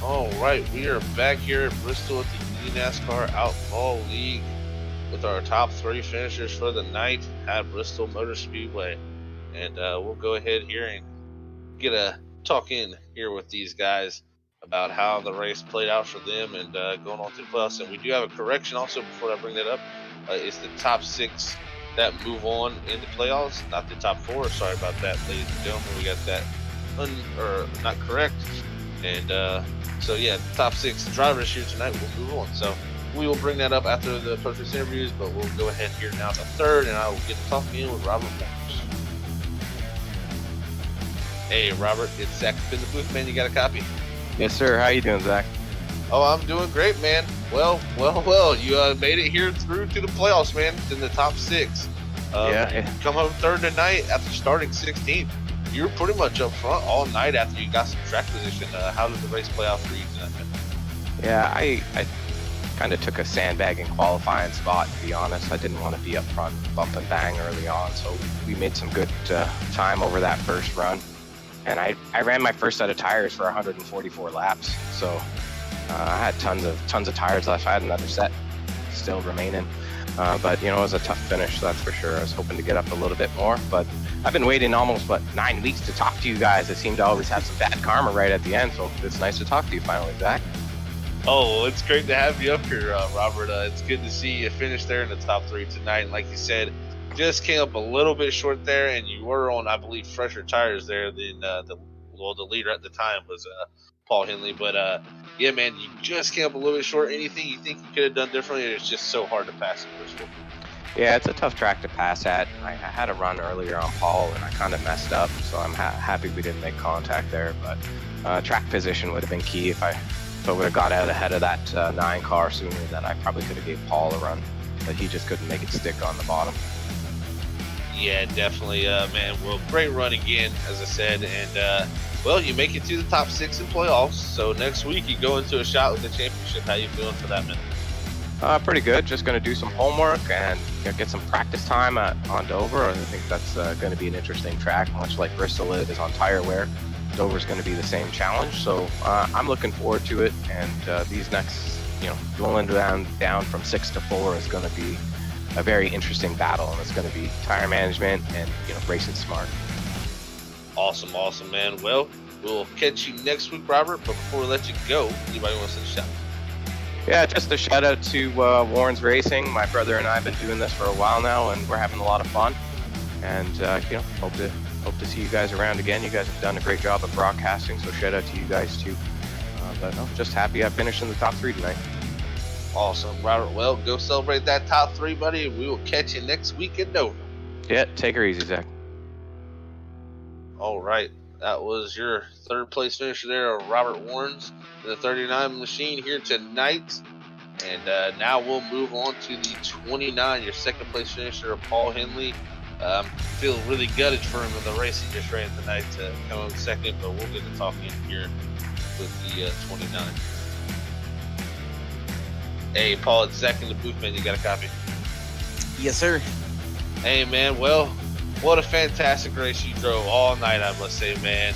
All right, we are back here at Bristol at the NASCAR Outlaw League with our top 3 finishers for the night at Bristol Motor Speedway. And we'll go ahead here and get a talk in here with these guys about how the race played out for them and going on to the playoffs. And we do have a correction also before I bring that up. It's the top 6 that move on in the playoffs, not the top 4. Sorry about that, ladies and gentlemen. We got that not correct. And so yeah, the top 6 drivers here tonight will move on. So we will bring that up after the post-race interviews, but we'll go ahead here now to third, and I will get to talking in with Robert Morris. Hey, Robert, it's Zach in the booth, man. You got a copy? Yes, sir. How you doing, Zach? Oh, I'm doing great, man. Well. You made it here through to the playoffs, man. It's in the top 6. Yeah. Come home third tonight after starting 16th. You were pretty much up front all night after you got some track position. How did the race play out for you tonight, man? Yeah, I kind of took a sandbagging qualifying spot, to be honest. I didn't want to be up front, bump and bang early on, so we made some good time over that first run. And I ran my first set of tires for 144 laps, so I had tons of tires left. I had another set still remaining, but it was a tough finish, that's for sure. I was hoping to get up a little bit more, but I've been waiting almost 9 weeks to talk to you guys. I seem to always have some bad karma right at the end, so it's nice to talk to you finally, Zach. Oh, well, it's great to have you up here, Robert. It's good to see you finish there in the top 3 tonight. And like you said, just came up a little bit short there, and you were on, I believe, fresher tires there than the leader at the time was Paul Henley. But yeah, man, you just came up a little bit short. Anything you think you could have done differently? It's just so hard to pass in Bristol. Yeah, it's a tough track to pass at. I had a run earlier on Paul, and I kind of messed up, so I'm happy we didn't make contact there. But track position would have been key. If I would have got out ahead of that 9 car sooner, then I probably could have gave Paul a run, but he just couldn't make it stick on the bottom. Yeah, definitely, man. Well, great run again, as I said, and well, you make it to the top 6 in playoffs. So next week you go into a shot with the championship. How you feeling for that, man? Pretty good. Just going to do some homework and get some practice time on Dover. I think that's going to be an interesting track, much like Bristol is on tire wear. Dover's going to be the same challenge, so I'm looking forward to it. And these next, rolling down from 6 to 4 is going to be a very interesting battle, and it's going to be tire management and racing smart. Awesome, man. Well, we'll catch you next week, Robert. But before we let you go, anybody want to send a shout? Yeah, just a shout out to Warren's Racing. My brother and I have been doing this for a while now, and we're having a lot of fun. And hope to see you guys around again. You guys have done a great job of broadcasting, so shout out to you guys too. But no, just happy I finished in the top 3 tonight. Awesome, Robert. Well, go celebrate that top 3, buddy, and we will catch you next week in Dover. Yeah, take her easy, Zach. All right. That was your 3rd place finisher there, Robert Warrens, in the 39 machine here tonight. And now we'll move on to the 29, your 2nd place finisher, Paul Henley. Feel really gutted for him in the race he just ran tonight to come in 2nd, but we'll get to talking here with the 29. Hey, Paul, it's Zach in the booth, man. You got a copy? Yes, sir. Hey, man. Well, what a fantastic race you drove all night, I must say, man.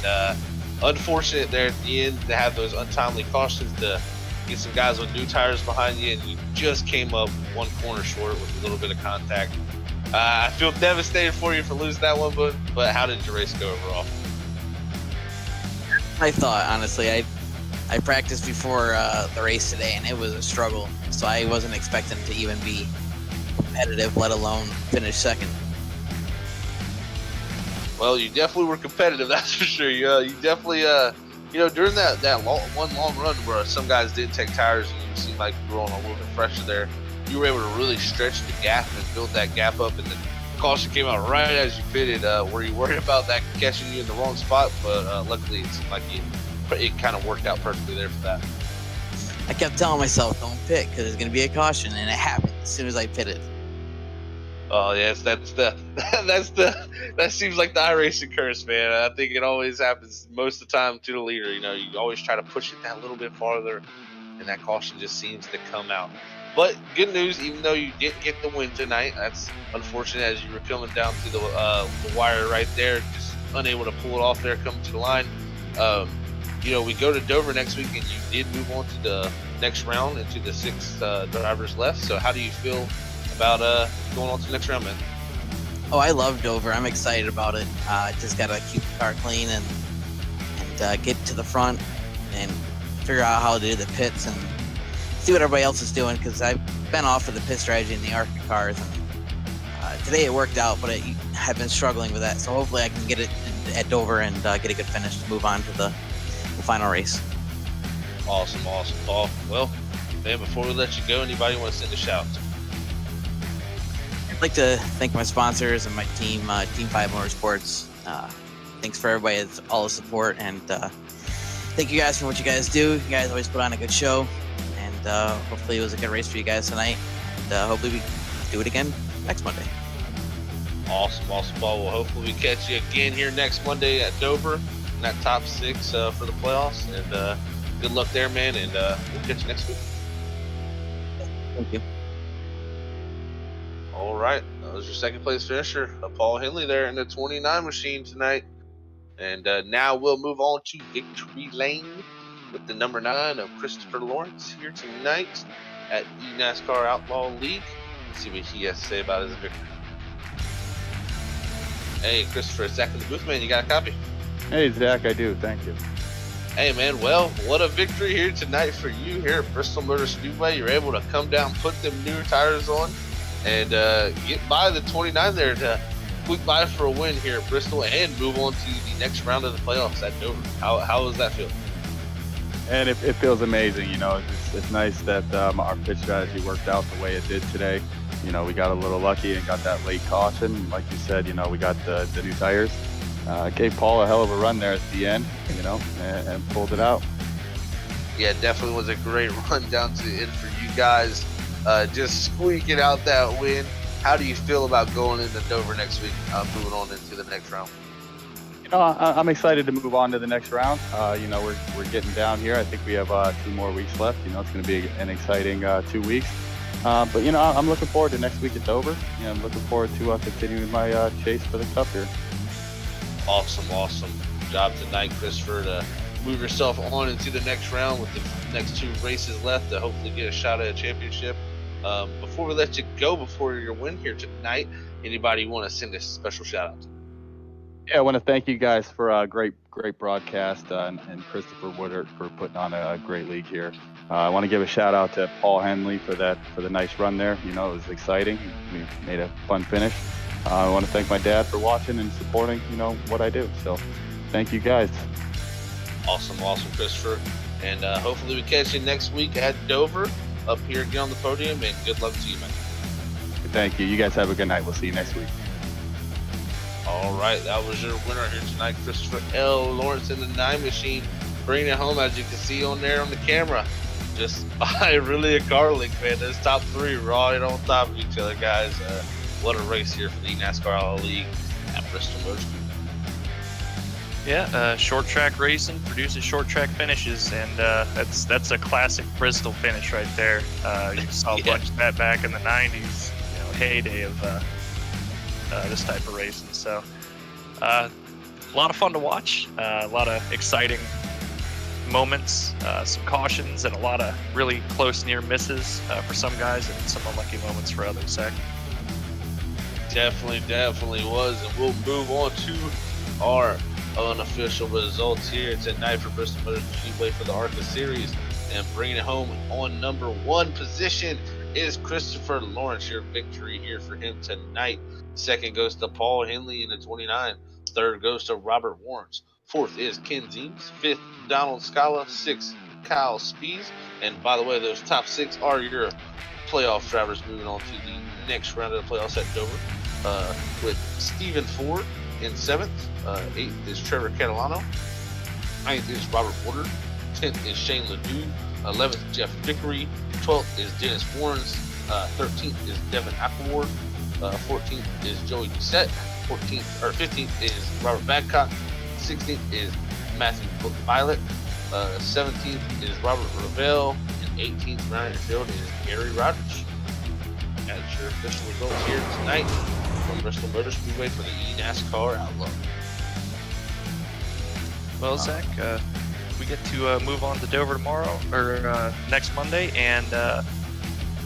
Unfortunate there at the end to have those untimely cautions to get some guys with new tires behind you, and you just came up 1 corner short with a little bit of contact. I feel devastated for you for losing that one, but how did your race go overall? I thought, honestly, I practiced before the race today, and it was a struggle. So I wasn't expecting to even be competitive, let alone finish 2nd. Well, you definitely were competitive, that's for sure. You definitely, during that long run where some guys didn't take tires and you seemed like you were on a little bit fresher there, you were able to really stretch the gap and build that gap up. And the caution came out right as you pitted. Were you worried about that catching you in the wrong spot? But luckily, it seemed like it kind of worked out perfectly there for that. I kept telling myself, don't pit, because it's going to be a caution, and it happened as soon as I pitted. Oh yes, that seems like the iRacing curse, man. I think it always happens most of the time to the leader. You always try to push it that little bit farther, and that caution just seems to come out. But good news, even though you didn't get the win tonight, that's unfortunate as you were coming down to the wire right there, just unable to pull it off there coming to the line. We go to Dover next week, and you did move on to the next round into the 6 drivers left. So how do you feel about going on to the next round, man? Oh, I love Dover. I'm excited about it. Just got to keep the car clean and get to the front and figure out how to do the pits and see what everybody else is doing, because I've been off of the pit strategy in the ARCA cars. And today it worked out, but I've been struggling with that. So hopefully I can get it at Dover and get a good finish to move on to the final race. Awesome, Paul. Well, man, before we let you go, anybody want to send a shout? I'd like to thank my sponsors and my team, Team 5 Motorsports. Thanks for everybody, all the support, and thank you guys for what you guys do. You guys always put on a good show, and hopefully it was a good race for you guys tonight. And hopefully we do it again next Monday. Awesome, Paul. Well, hopefully we catch you again here next Monday at Dover in that top 6 for the playoffs. And good luck there, man, and we'll catch you next week. Thank you. All right, that was your 2nd place finisher, Paul Henley there in the 29 machine tonight. And now we'll move on to Victory Lane with the number 9 of Christopher Lawrence here tonight at NASCAR Outlaw League. Let's see what he has to say about his victory. Hey, Christopher, Zach in the booth, man. You got a copy? Hey, Zach, I do. Thank you. Hey, man. Well, what a victory here tonight for you here at Bristol Motor Speedway. You're able to come down, put them new tires on, and get by the 29 there to squeak by for a win here at Bristol and move on to the next round of the playoffs at Dover. How does that feel? And it feels amazing. It's nice that our pitch strategy worked out the way it did today. We got a little lucky and got that late caution. Like you said, we got the new tires. Gave Paul a hell of a run there at the end, and pulled it out. Yeah, definitely was a great run down to the end for you guys. Just squeaking out that win. How do you feel about going into Dover next week, moving on into the next round? I'm excited to move on to the next round. We're getting down here. I think we have 2 more weeks left. It's going to be an exciting 2 weeks. But I'm looking forward to next week at Dover. I'm looking forward to continuing my chase for the Cup here. Awesome job tonight, Christopher, to move yourself on into the next round with the next 2 races left to hopefully get a shot at a championship. Before we let you go, before your win here tonight, anybody want to send a special shout out to? Yeah, I want to thank you guys for a great broadcast and Christopher Woodard for putting on a great league here. I want to give a shout out to Paul Henley for the nice run there. It was exciting. We made a fun finish. I want to thank my dad for watching and supporting, what I do. So thank you guys. Awesome, Christopher. And hopefully we catch you next week at Dover. up here again on the podium, and good luck to you, man. Thank you. You guys have a good night. We'll see you next week. All right, that was your winner here tonight, Christopher L. Lawrence in the 9 machine, bringing it home, as you can see on there on the camera. Just really a car link, man. Those top 3 right on top of each other, guys. What a race here for the NASCAR Outlaw League at Bristol Motor Speedway. Yeah, short track racing produces short track finishes, and that's a classic Bristol finish right there. You saw a bunch of that back in the 90s, heyday of this type of racing. So a lot of fun to watch, a lot of exciting moments, some cautions, and a lot of really close near misses for some guys, and some unlucky moments for others. Zach? Definitely was, and we'll move on to our unofficial results here tonight for Bristol Motor Speedway for the ARCA Series, and bringing it home on number 1 position is Christopher Lawrence. Your victory here for him tonight. Second goes to Paul Henley in the 29. Third goes to Robert Warrens. Fourth is Ken Zeems. Fifth, Donald Scala. Sixth, Kyle Spees. And by the way, those top 6 are your playoff drivers moving on to the next round of the playoffs at Dover, with Stephen Ford in 7th. 8th is Trevor Catalano. 9th is Robert Porter. 10th is Shane Ledoux. 11th, Jeff Dickery. 12th is Dennis Warrens. 13th is Devin Appleward. 14th is Joey Doucette. 15th is Robert Badcock. 16th is Matthew Violet. 17th is Robert Ravel. And 18th round your field is Gary Rogers. That's your official results here tonight from Bristol Motor Speedway for the NASCAR Outlaw. Well, Zach, we get to move on to Dover tomorrow, or next Monday, and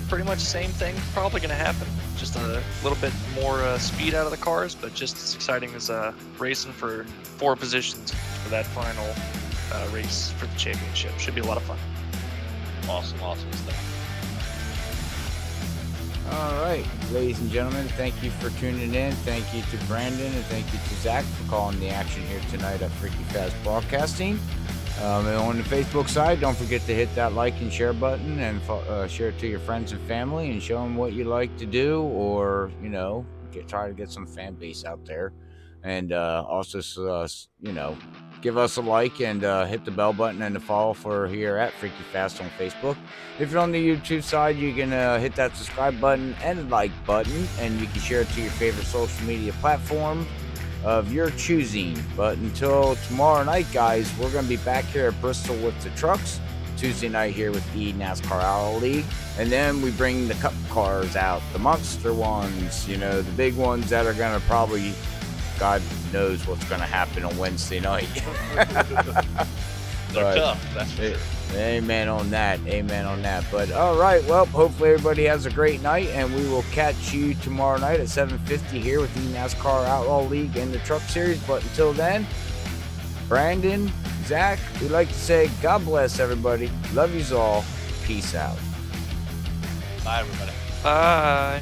pretty much the same thing probably going to happen. Just a little bit more speed out of the cars, but just as exciting as racing for 4 positions for that final race for the championship. Should be a lot of fun. Awesome stuff. All right, ladies and gentlemen, thank you for tuning in. Thank you to Brandon, and thank you to Zach for calling the action here tonight at Freaky Fast Broadcasting. And on the Facebook side, don't forget to hit that like and share button, and share it to your friends and family, and show them what you like to do, or try to get some fan base out there. And also, give us a like and hit the bell button and the follow for here at Freaky Fast on Facebook. If you're on the YouTube side, you can hit that subscribe button and like button, and you can share it to your favorite social media platform of your choosing. But until tomorrow night, guys, we're going to be back here at Bristol with the trucks. Tuesday night here with the NASCAR Outlaw League, and then we bring the cup cars out, the monster ones, the big ones that are going to probably, God knows what's going to happen on Wednesday night. They're tough, that's for sure. Amen on that. But all right, well, hopefully everybody has a great night, and we will catch you tomorrow night at 7:50 here with the NASCAR Outlaw League and the Truck Series. But until then, Brandon, Zach, we'd like to say God bless everybody. Love yous all. Peace out. Bye, everybody. Bye.